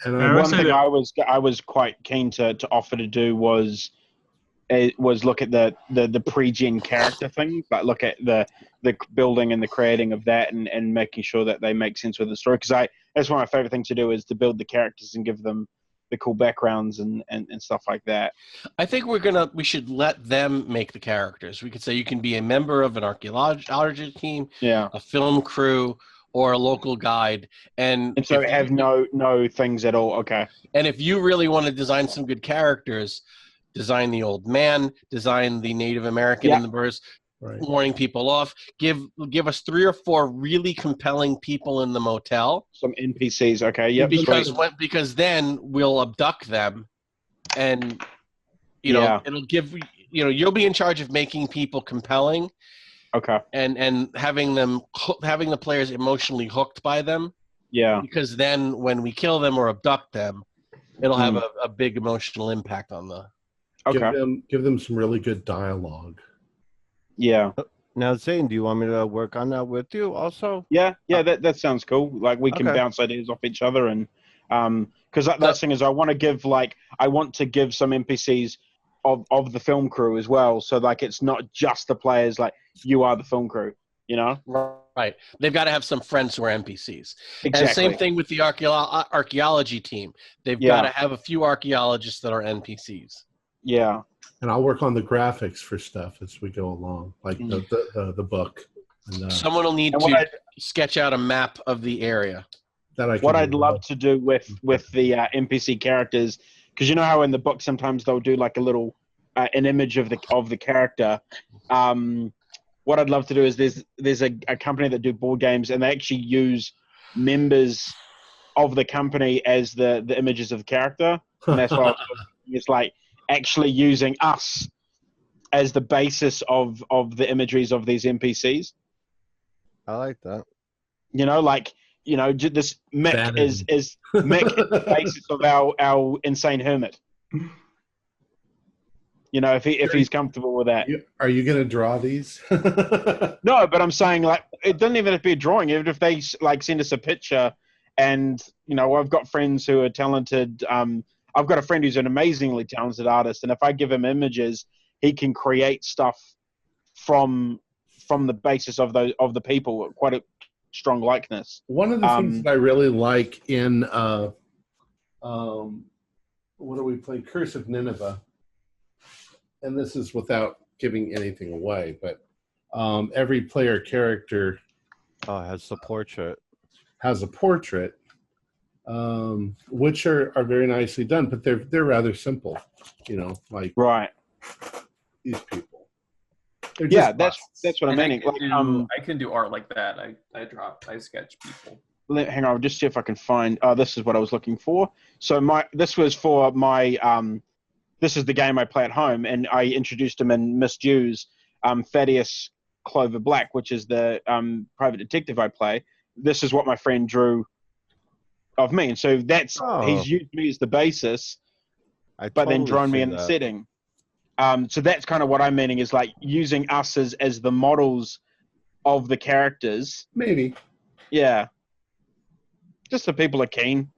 And I would One say thing that- I was quite keen to offer to do was look at the pre-gen character thing, but look at the building and the creating of that, and making sure that they make sense with the story. Because that's one of my favorite things to do is to build the characters and give them the cool backgrounds and stuff like that. I think we should let them make the characters. We could say you can be a member of an archaeology team, Yeah. a film crew, or a local guide, and So if have you- no things at all. Okay. And if you really want to design some good characters, design the old man, design the Native American Yeah. in the verse, right. warning people off. Give us 3 or 4 really compelling people in the motel. Some NPCs. Okay. Yep. Because then we'll abduct them, and Yeah. it'll give you'll be in charge of making people compelling. Okay. And having the players emotionally hooked by them, Yeah. because then when we kill them or abduct them, it'll have a big emotional impact on the. Okay. Give them some really good dialogue. Yeah. Now, Zane, do you want me to work on that with you also? Yeah. That sounds cool. Like we can Okay. bounce ideas off each other, and because that thing is, I want to give some NPCs of the film crew as well. So like it's not just the players. Like you are the film crew. Right. They've got to have some friends who are NPCs. Exactly. And same thing with the archaeology team. They've got to have a few archaeologists that are NPCs. Yeah. And I'll work on the graphics for stuff as we go along, like the book. And, Someone will need to sketch out a map of the area. What I'd love to do with the NPC characters, because you know how in the book sometimes they'll do like a little an image of the character. What I'd love to do is there's a company that do board games, and they actually use members of the company as the images of the character, and that's why it's like actually using us as the basis of the imageries of these NPCs. I like that. This Mick is Mick is the basis of our insane hermit. If he's comfortable with that. Are you going to draw these? No, but I'm saying like it doesn't even have to be a drawing. Even if they like send us a picture, and I've got friends who are talented. I've got a friend who's an amazingly talented artist, and if I give him images, he can create stuff from the basis of the people. Quite a strong likeness. One of the things that I really like in what are we playing? Curse of Nineveh, and this is without giving anything away, but every player character has a portrait. Has a portrait, which are very nicely done, but they're rather simple, like right. These people. Yeah, that's what I'm meaning. I can do art like that. I sketch people. Hang on, I'll just see if I can find. This is what I was looking for. So this was for my. This is the game I play at home, and I introduced him in Misuse. Thaddeus Clover Black, which is the private detective I play. This is what my friend drew of me, and so he's used me as the basis, but then drawn me in the setting. So that's kind of what I'm meaning, is like using us as the models of the characters. Maybe. Yeah. Just so people are keen.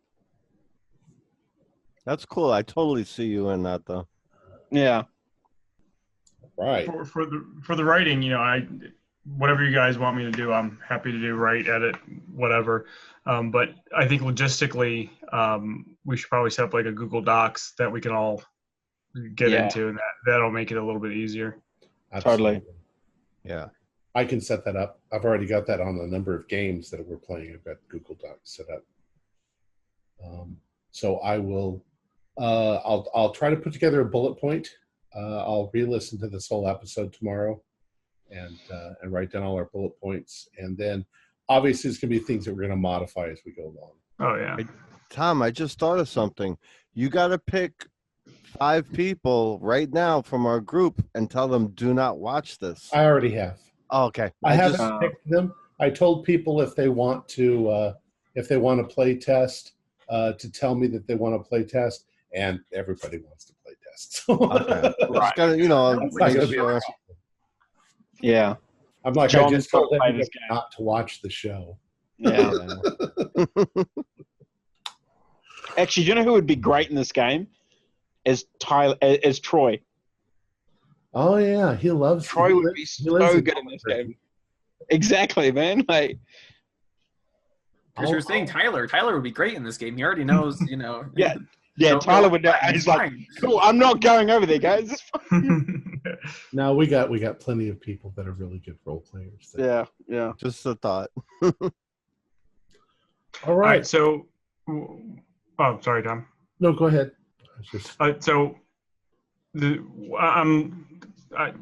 That's cool. I totally see you in that, though. Yeah. Right. For the writing, whatever you guys want me to do, I'm happy to do. Write, edit, whatever. But I think logistically, we should probably set up like a Google Docs that we can all get into, and that'll make it a little bit easier. Absolutely. Totally. Yeah. I can set that up. I've already got that on a number of games that we're playing. I've got Google Docs set up. So I will. I'll try to put together a bullet point. I'll re-listen to this whole episode tomorrow, and write down all our bullet points. And then, obviously, it's going to be things that we're going to modify as we go along. Oh yeah. Tom, I just thought of something. You got to pick 5 people right now from our group and tell them do not watch this. I already have. Oh, okay. I haven't picked them. I told people if they want to play test, to tell me that they want to play test, and everybody wants to play test. So Okay. Right. Gotta, That's not make gonna be a sure. problem. Yeah. I'm like, John's I just told not playing everybody this game. not to watch the show. Yeah. Actually, do you know who would be great in this game? As Troy. Oh yeah, he loves. Troy he would lives- be he lives so in good in this Cubworth. game. Exactly, man. Like, Because you were saying Tyler would be great in this game. He already knows, yeah, Tyler would know. He's like, cool, I'm not going over there, guys. It's fine. Now we got plenty of people that are really good role players. Yeah. Just a thought. All All right. right. So, oh, sorry, Tom. No, go ahead. I was just-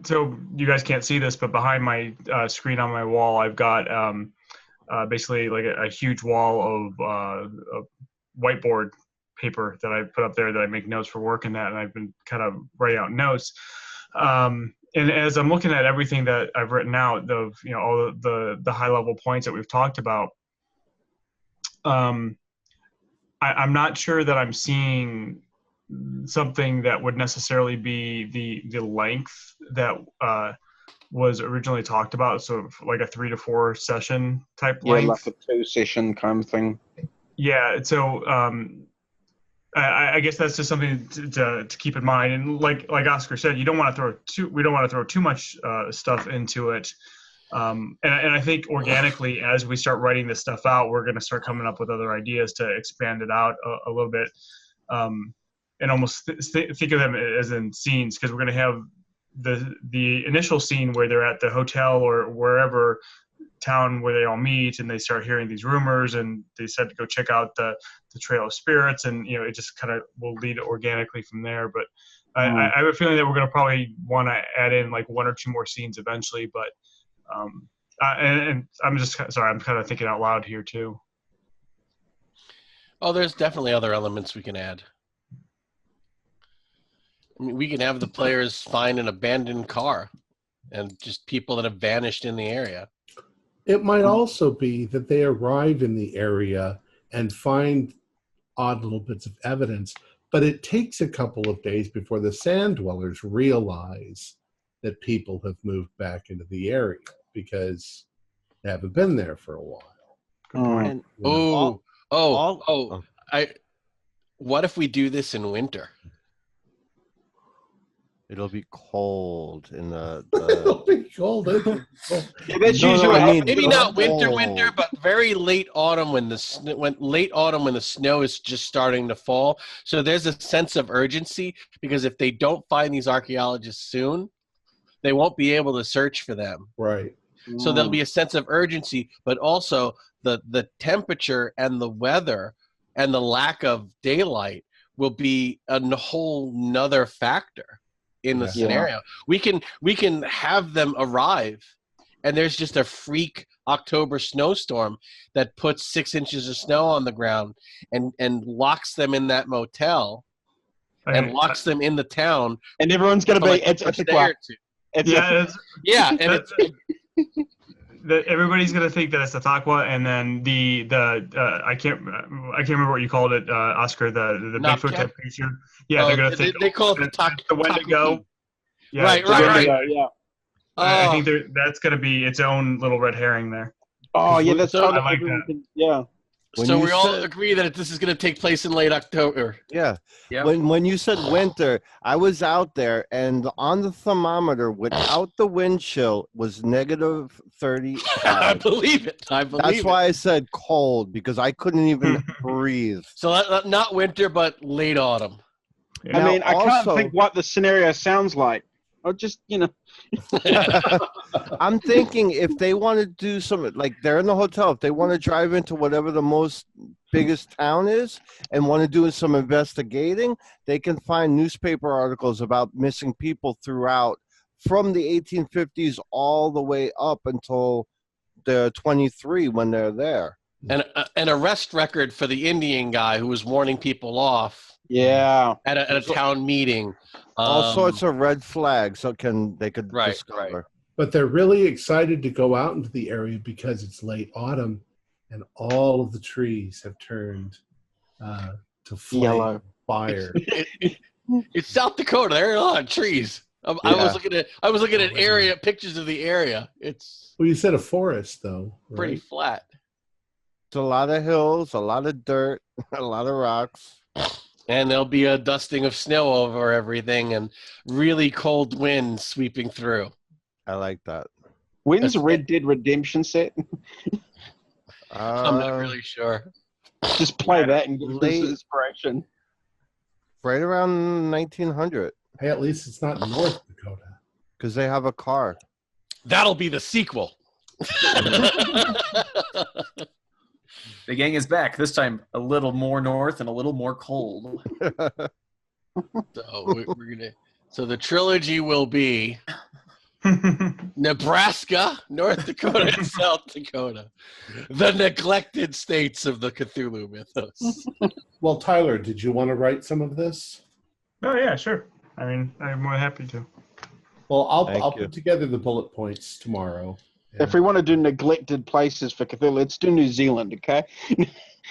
So you guys can't see this, but behind my screen on my wall, I've got basically like a huge wall of whiteboard paper that I put up there that I make notes for work and that, and I've been kind of writing out notes. And as I'm looking at everything that I've written out, all the high level points that we've talked about, I'm not sure that I'm seeing something that would necessarily be the length that was originally talked about, so like a 3 to 4 session type length. Like a 2-session kind of thing. Yeah, so I guess that's just something to keep in mind. And like Oscar said, we don't want to throw too much stuff into it. And I think organically, as we start writing this stuff out, we're going to start coming up with other ideas to expand it out a little bit, and almost think of them as in scenes, because we're going to have the initial scene where they're at the hotel or wherever town where they all meet, and they start hearing these rumors, and they decide to go check out the Trail of Spirits, and it just kind of will lead organically from there. But I have a feeling that we're going to probably want to add in like 1 or 2 more scenes eventually. But and I'm just sorry, I'm kind of thinking out loud here too. Oh, there's definitely other elements we can add. I mean, we can have the players find an abandoned car and just people that have vanished in the area. It might also be that they arrive in the area and find odd little bits of evidence, but it takes a couple of days before the Sand Dwellers realize that people have moved back into the area because they haven't been there for a while. And What if we do this in winter? it'll be cold in the It'll be cold. It'll be cold. Yeah, that's No, usually no, what I mean- happens. Maybe not winter, Oh. but very late autumn when the snow is just starting to fall. So there's a sense of urgency, because if they don't find these archaeologists soon, they won't be able to search for them. Right. So there'll be a sense of urgency, but also the temperature and the weather and the lack of daylight will be a whole nother factor in the Yeah. scenario. We can have them arrive, and there's just a freak October snowstorm that puts 6 inches of snow on the ground and locks them in that motel and locks them in the town. And everyone's going to for be, like it's a a day or two. It's Yeah, a, it's, Yeah, and Everybody's gonna think that it's the Thakwa, and then the I can't remember what you called it, Oscar. The Bigfoot Knobcat? type creature. Yeah, they're gonna think they call it the the Wendigo. Yeah, Right, the right, Wendigo. right. Yeah. I think that's gonna be its own little red herring there. Oh yeah, that's So- totally. I like that. Yeah. When So you we all said- agree that this is going to take place in late October. Yeah. Yeah. When you said winter, I was out there, and on the thermometer, without the wind chill, was negative 30. I believe it. I believe That's it. why I said cold, because I couldn't even breathe. So not winter, but late autumn. Yeah. I mean, I can't also- think what the scenario sounds like. Or just, I'm thinking if they want to do some, like they're in the hotel, if they want to drive into whatever the most biggest town is and want to do some investigating, they can find newspaper articles about missing people throughout from the 1850s all the way up until they're 23 when they're there. And an arrest record for the Indian guy who was warning people off yeah. at a town meeting. All sorts of red flags they could Right, discover. But they're really excited to go out into the area because it's late autumn and all of the trees have turned to flame, Yellow. fire. It's South Dakota. There are a lot of trees. I was looking at pictures of the area. It's Well, you said a forest, though. Right? pretty flat. It's a lot of hills, a lot of dirt, a lot of rocks. And there'll be a dusting of snow over everything and really cold winds sweeping through. I like that. When's That's- Red Dead Redemption set? I'm not really sure. Just play that and give us Late- inspiration. Right around 1900, Hey, at least it's not North Dakota. because they have a car. That'll be the sequel. The gang is back. This time a little more north and a little more cold. So the trilogy will be Nebraska, North Dakota, and South Dakota, the neglected states of the Cthulhu mythos. Well, Tyler, did you want to write some of this? Oh yeah, sure. I mean, I'm more happy to. Well, I'll Thank you. put together the bullet points tomorrow. If we want to do neglected places for Cthulhu, let's do New Zealand, okay?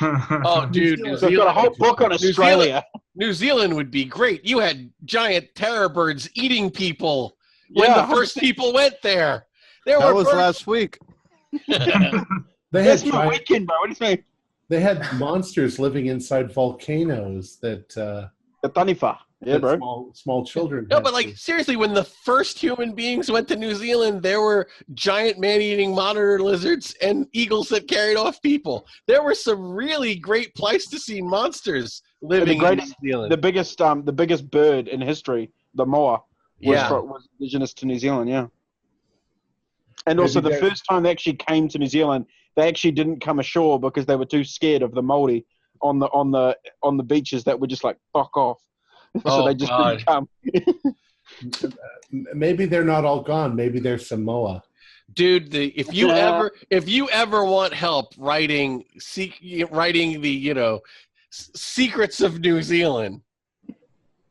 Oh, dude, New So I've got a whole book on New Australia. New Zealand would be great. You had giant terror birds eating people when Yeah. the first people went there. There That were was birds- last week. They had That's my giant, weekend, bro. What do you mean? they had monsters living inside volcanoes that The Taniwha. Yeah, that bro. small children. No, had but to- like seriously, when the first human beings went to New Zealand, there were giant man-eating monitor lizards and eagles that carried off people. There were some really great Pleistocene monsters living in greatest- New Zealand. The biggest bird in history, the moa, Yeah. was indigenous to New Zealand. Yeah. And Maybe also, the they're- first time they actually came to New Zealand, they actually didn't come ashore because they were too scared of the Māori on the beaches that were just like fuck off. So Oh, they just God. didn't come. maybe they're not all gone. Maybe they're Samoa. Dude, if you ever want help writing the secrets of New Zealand,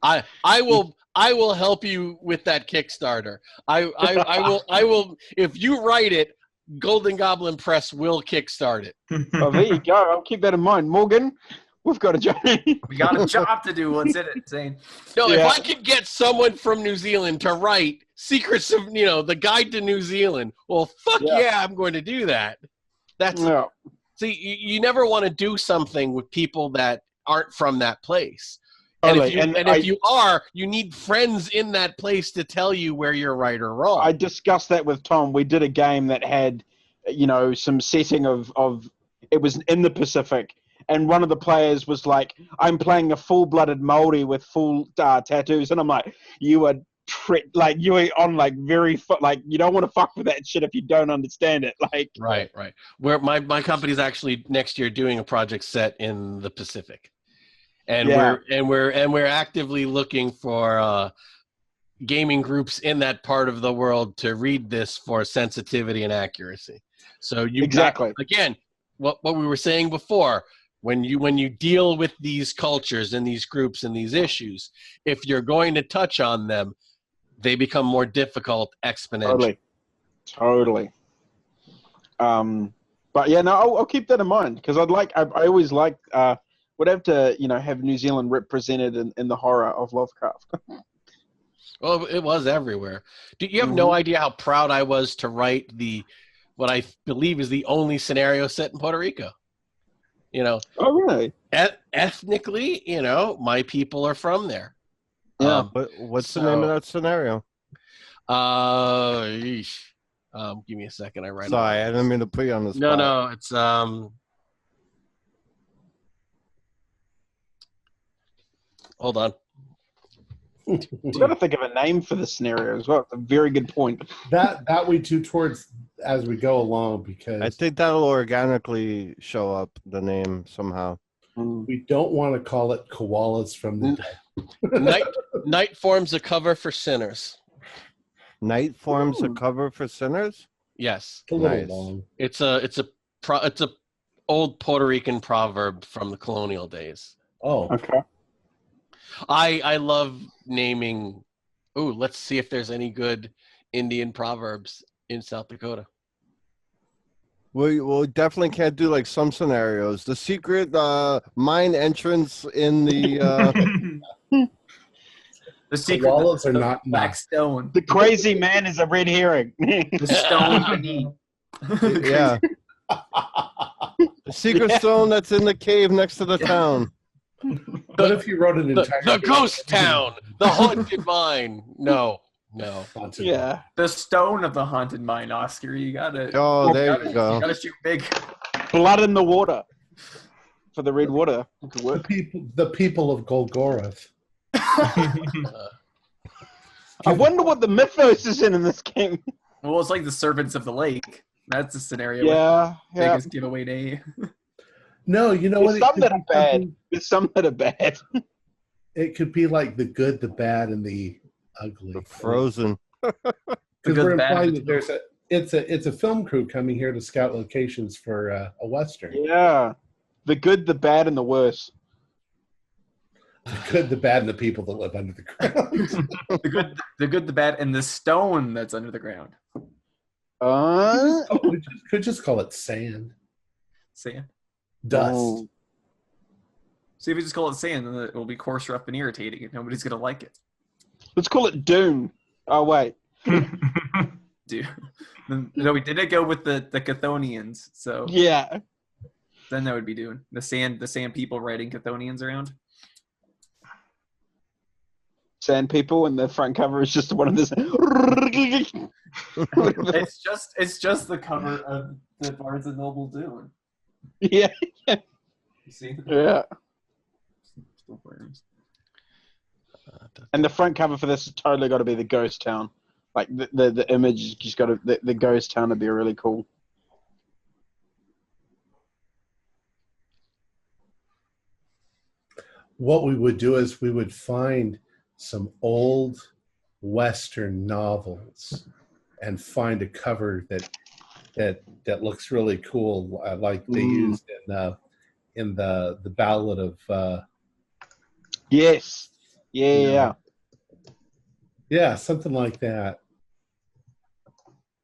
I will help you with that Kickstarter. I will if you write it, Golden Goblin Press will kickstart it. Oh, there you go. I'll keep that in mind. Morgan, we've got a job. We got a job to do. What's in it, Zane? No, Yeah. if I could get someone from New Zealand to write Secrets of the Guide to New Zealand, well, fuck yeah, I'm going to do that. That's Yeah. see, you never want to do something with people that aren't from that place. And Totally. if you are, you need friends in that place to tell you where you're right or wrong. I discussed that with Tom. We did a game that had, some setting of it was in the Pacific, and one of the players was like, "I'm playing a full-blooded Maori with full tattoos," and I'm like, "You are you are on you don't want to fuck with that shit if you don't understand it." Like, right. Where my company's actually next year doing a project set in the Pacific, and Yeah. we're actively looking for gaming groups in that part of the world to read this for sensitivity and accuracy. So Exactly. Again, what we were saying before, when you deal with these cultures and these groups and these issues, if you're going to touch on them, they become more difficult exponentially. totally. But yeah, no, I'll keep that in mind because I always like would have to have New Zealand represented in the horror of Lovecraft. Well, it was everywhere. You have no idea how proud I was to write what I believe is the only scenario set in Puerto Rico. Oh, really? Ethnically, my people are from there. Yeah. What's the name of that scenario? Give me a second. I write. Sorry, I didn't mean to put you on the spot. No, it's Hold on. We've got to think of a name for the scenario as well. It's a very good point. That we do towards as we go along because I think that'll organically show up the name somehow. we don't want to call it koalas from the dead. Night forms a cover for sinners. Night forms a cover for sinners? Yes. It's a little Nice. long. It's a old Puerto Rican proverb from the colonial days. Oh, Okay. I love naming. Ooh, let's see if there's any good Indian proverbs in South Dakota. We definitely can't do like some scenarios. The secret mine entrance in the The secret koalas are not black nuts. stone. The crazy man is a red herring. The stone beneath. yeah. The secret stone that's in the cave next to the town. What if you wrote an entire The ghost town, the haunted mine. No. haunted Yeah. The stone of the haunted mine, Oscar. You gotta. Oh, there you You go. gotta shoot big. Blood in the water. For the red water. It could work. the people of Golgoroth. I wonder what the mythos is in this game. Well, it's like the servants of the lake. That's the scenario. Yeah. Biggest giveaway day. No, you know There's what? some that are bad. There's some that are bad. It could be like the good, the bad, and the ugly. The Frozen. Because good, we're the bad, implying and that it's a film crew coming here to scout locations for a western. Yeah. The good, the bad, and the worse. The good, the bad, and the people that live under the ground. the good, the bad, and the stone that's under the ground. We could just call it sand, Sand. dust. Oh. See if we just call it sand, then it will be coarse, rough, and irritating, and nobody's gonna like it. Let's call it Dune. Oh, wait. Dude. No, we didn't go with the Chthonians, so Yeah. then that would be Dune. The sand people riding Chthonians around. Sand people, and the front cover is just one of this. It's just the cover of the Barnes and Noble Dune. Yeah. You see? Yeah. Still burns. And the front cover for this has totally got to be the ghost town. Like the image is just got to the ghost town would be really cool. What we would do is we would find some old Western novels and find a cover that looks really cool, like they used in the Ballad of. Yes. Yeah. Yeah, something like that.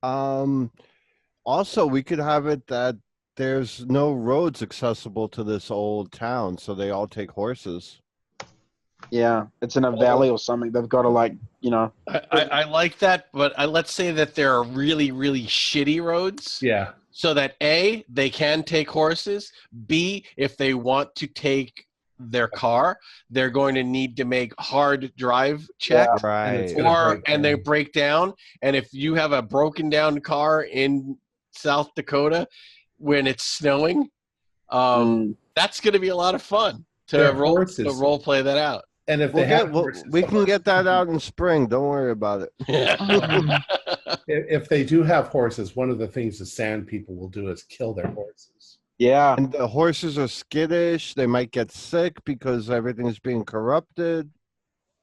Also, we could have it that there's no roads accessible to this old town, so they all take horses. Yeah. It's in a valley or something. They've got to I like that, but let's say that there are really, really shitty roads. Yeah. So that A, they can take horses. B, if they want to take their car, they're going to need to make hard drive checks. Right. And they break down. And if you have a broken down car in South Dakota when it's snowing, that's going to be a lot of fun to role play that out. And if they have we can get that out in spring. Don't worry about it. If they do have horses, one of the things the sand people will do is kill their horses. Yeah. And the horses are skittish. They might get sick because everything's being corrupted.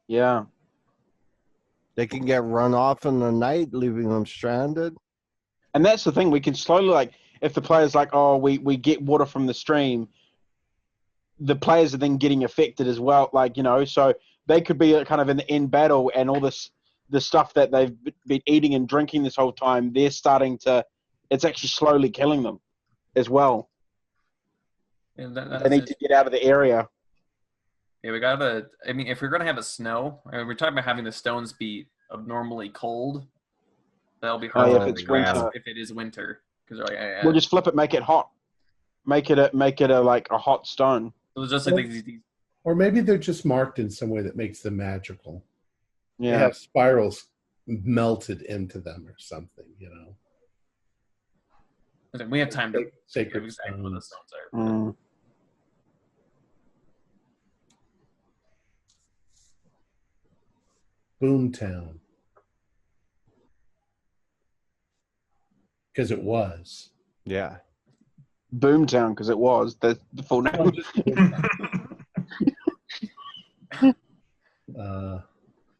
Yeah. They can get run off in the night, leaving them stranded. And that's the thing. We can slowly, if the player's we get water from the stream, the players are then getting affected as well. So they could be kind of in the end battle, and all the stuff that they've been eating and drinking this whole time, they're starting to, it's actually slowly killing them as well. And They need to get out of the area. Yeah, we gotta. I mean, if we're gonna have a snow, I mean, we're talking about having the stones be abnormally cold. That'll be hard Oh, yeah, to if it's grasp winter. if it is winter, because like, We'll just flip it, make it hot, make it a like a hot stone. so it's just like these Or maybe they're just marked in some way that makes them magical. They Yeah. have spirals melted into them or something, you know. we have time to figure out Sacred exactly what the stones are. Mm. Boomtown. Because it was. Yeah. Boomtown, because it was the full name.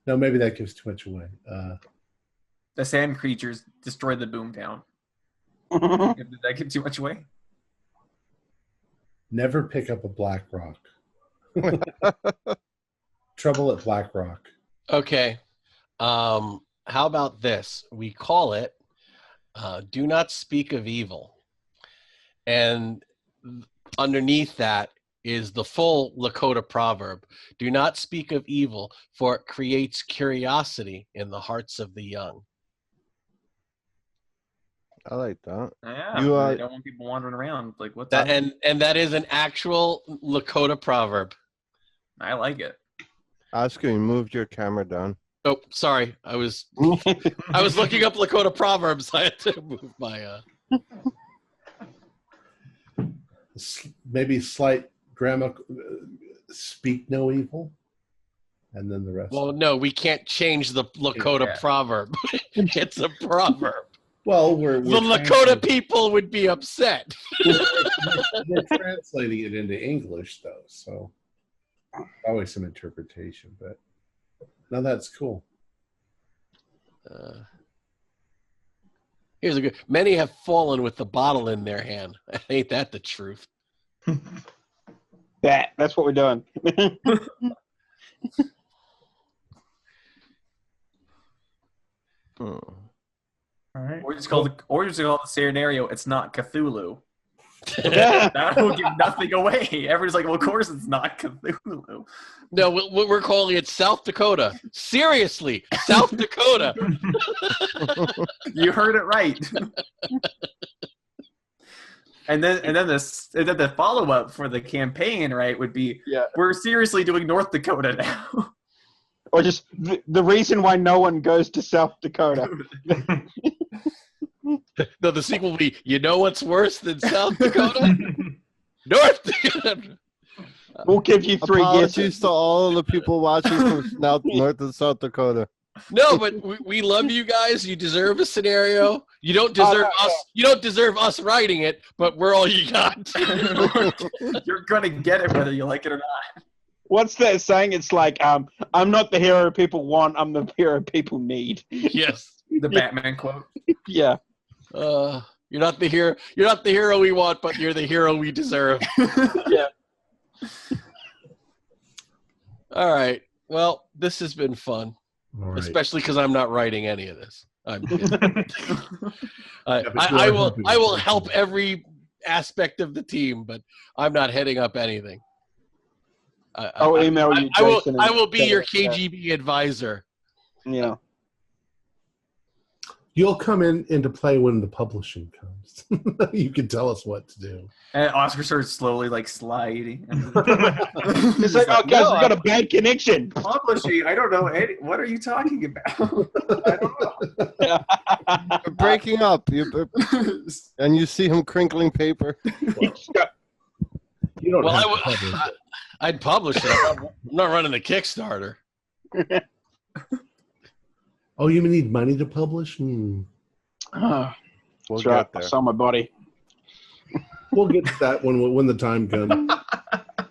No, maybe that gives too much away. The sand creatures destroyed the Boomtown. Did that give too much away? Never pick up a black rock. Trouble at Black Rock. Okay. How about this? We call it Do Not Speak of Evil. And underneath that is the full Lakota proverb. Do not speak of evil, for it creates curiosity in the hearts of the young. I like that. Yeah, You, I don't want people wandering around like what's That, up? and that is an actual Lakota proverb. I like it. Oscar, you moved your camera down. Oh, sorry. I was looking up Lakota proverbs. I had to move my Maybe slight grammar. Speak no evil. And then the rest. Well, no, we can't change the Lakota Yeah. proverb. It's a proverb. Well, we're The Lakota people would be upset. we're translating it into English, though, so always some interpretation. But no, that's cool. Here's a good. Many have fallen with the bottle in their hand. Ain't that the truth? That's what we're doing. All right. Or just call the scenario. It's not Cthulhu. That will give nothing away. Everyone's like, well, of course it's not Cthulhu. No, we're calling it South Dakota. Seriously, South Dakota. You heard it right. And then the follow up for the campaign, right, would be, we're seriously doing North Dakota now. Or just the reason why no one goes to South Dakota. No, the sequel will be, you know what's worse than South Dakota? North Dakota. We'll give you 3 Apologies guesses. to all the people watching from North and South Dakota. No, but we love you guys. You deserve a scenario. You don't deserve us. You don't deserve us writing it, but we're all you got. You're gonna get it whether you like it or not. What's that saying? It's like, I'm not the hero people want, I'm the hero people need. Yes. The Batman quote. Yeah. You're not the hero. You're not the hero we want, but you're the hero we deserve. Yeah. All right. Well, this has been fun, All right. especially because I'm not writing any of this. I but I will help every aspect of the team, but I'm not heading up anything. I'll email you, Jason. I will be your KGB advisor. Yeah. You'll come into play when the publishing comes. You can tell us what to do. And Oscar starts slowly like sliding. It's like, oh, guys, we got a bad connection. Publishing. I don't know. What are you talking about? I don't know. You're breaking up. And you see him crinkling paper. You don't Well, have to publish it. I'd publish it. I'm not running the Kickstarter. Oh, you need money to publish? We'll That's right. get I there. saw my body. We'll get to that when the time comes.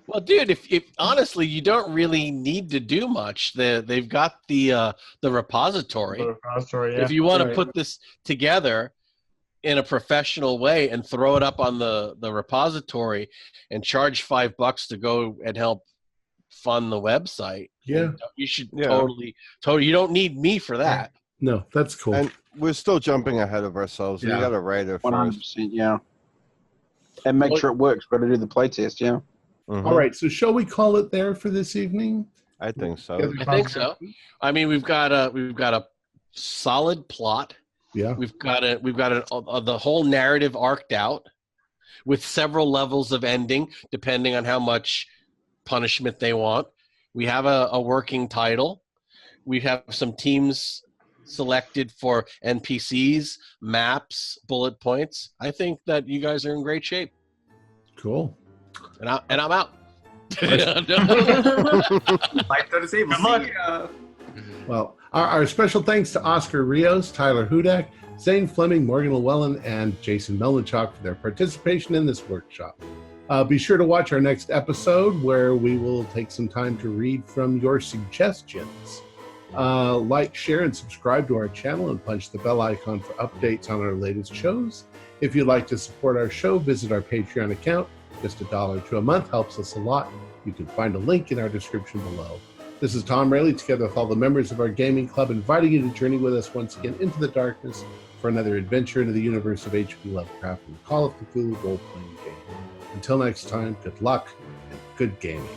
Well, dude, if honestly, you don't really need to do much. They've got the repository. The repository, yeah. If you want to Right. put this together in a professional way and throw it up on the repository and charge $5 to go and help fund the website, Yeah. you should Yeah. totally. You don't need me for that. No, that's cool. And we're still jumping ahead of ourselves. Yeah. We got to write it 100%, first. yeah. And make sure it works. Got to do the playtest, yeah. Mhm. All right, so shall we call it there for this evening? I think so. Together I think so. I mean, we've got a solid plot. Yeah. We've got the whole narrative arced out with several levels of ending, depending on how much punishment they want. We have a working title. We have some teams selected for NPCs, maps, bullet points. I think that you guys are in great shape, Cool. and I'm out. Like to say, Good luck. Well, our special thanks to Oscar Rios, Tyler Hudak, Zane Fleming, Morgan Llewellyn, and Jason Melanchok for their participation in this workshop. Be sure to watch our next episode where we will take some time to read from your suggestions. Like, share, and subscribe to our channel and punch the bell icon for updates on our latest shows. If you'd like to support our show, visit our Patreon account. Just $1 a month helps us a lot. You can find a link in our description below. This is Tom Rayleigh, together with all the members of our gaming club, inviting you to journey with us once again into the darkness for another adventure into the universe of H.P. Lovecraft and Call of Cthulhu role-playing game. Until next time, good luck and good gaming.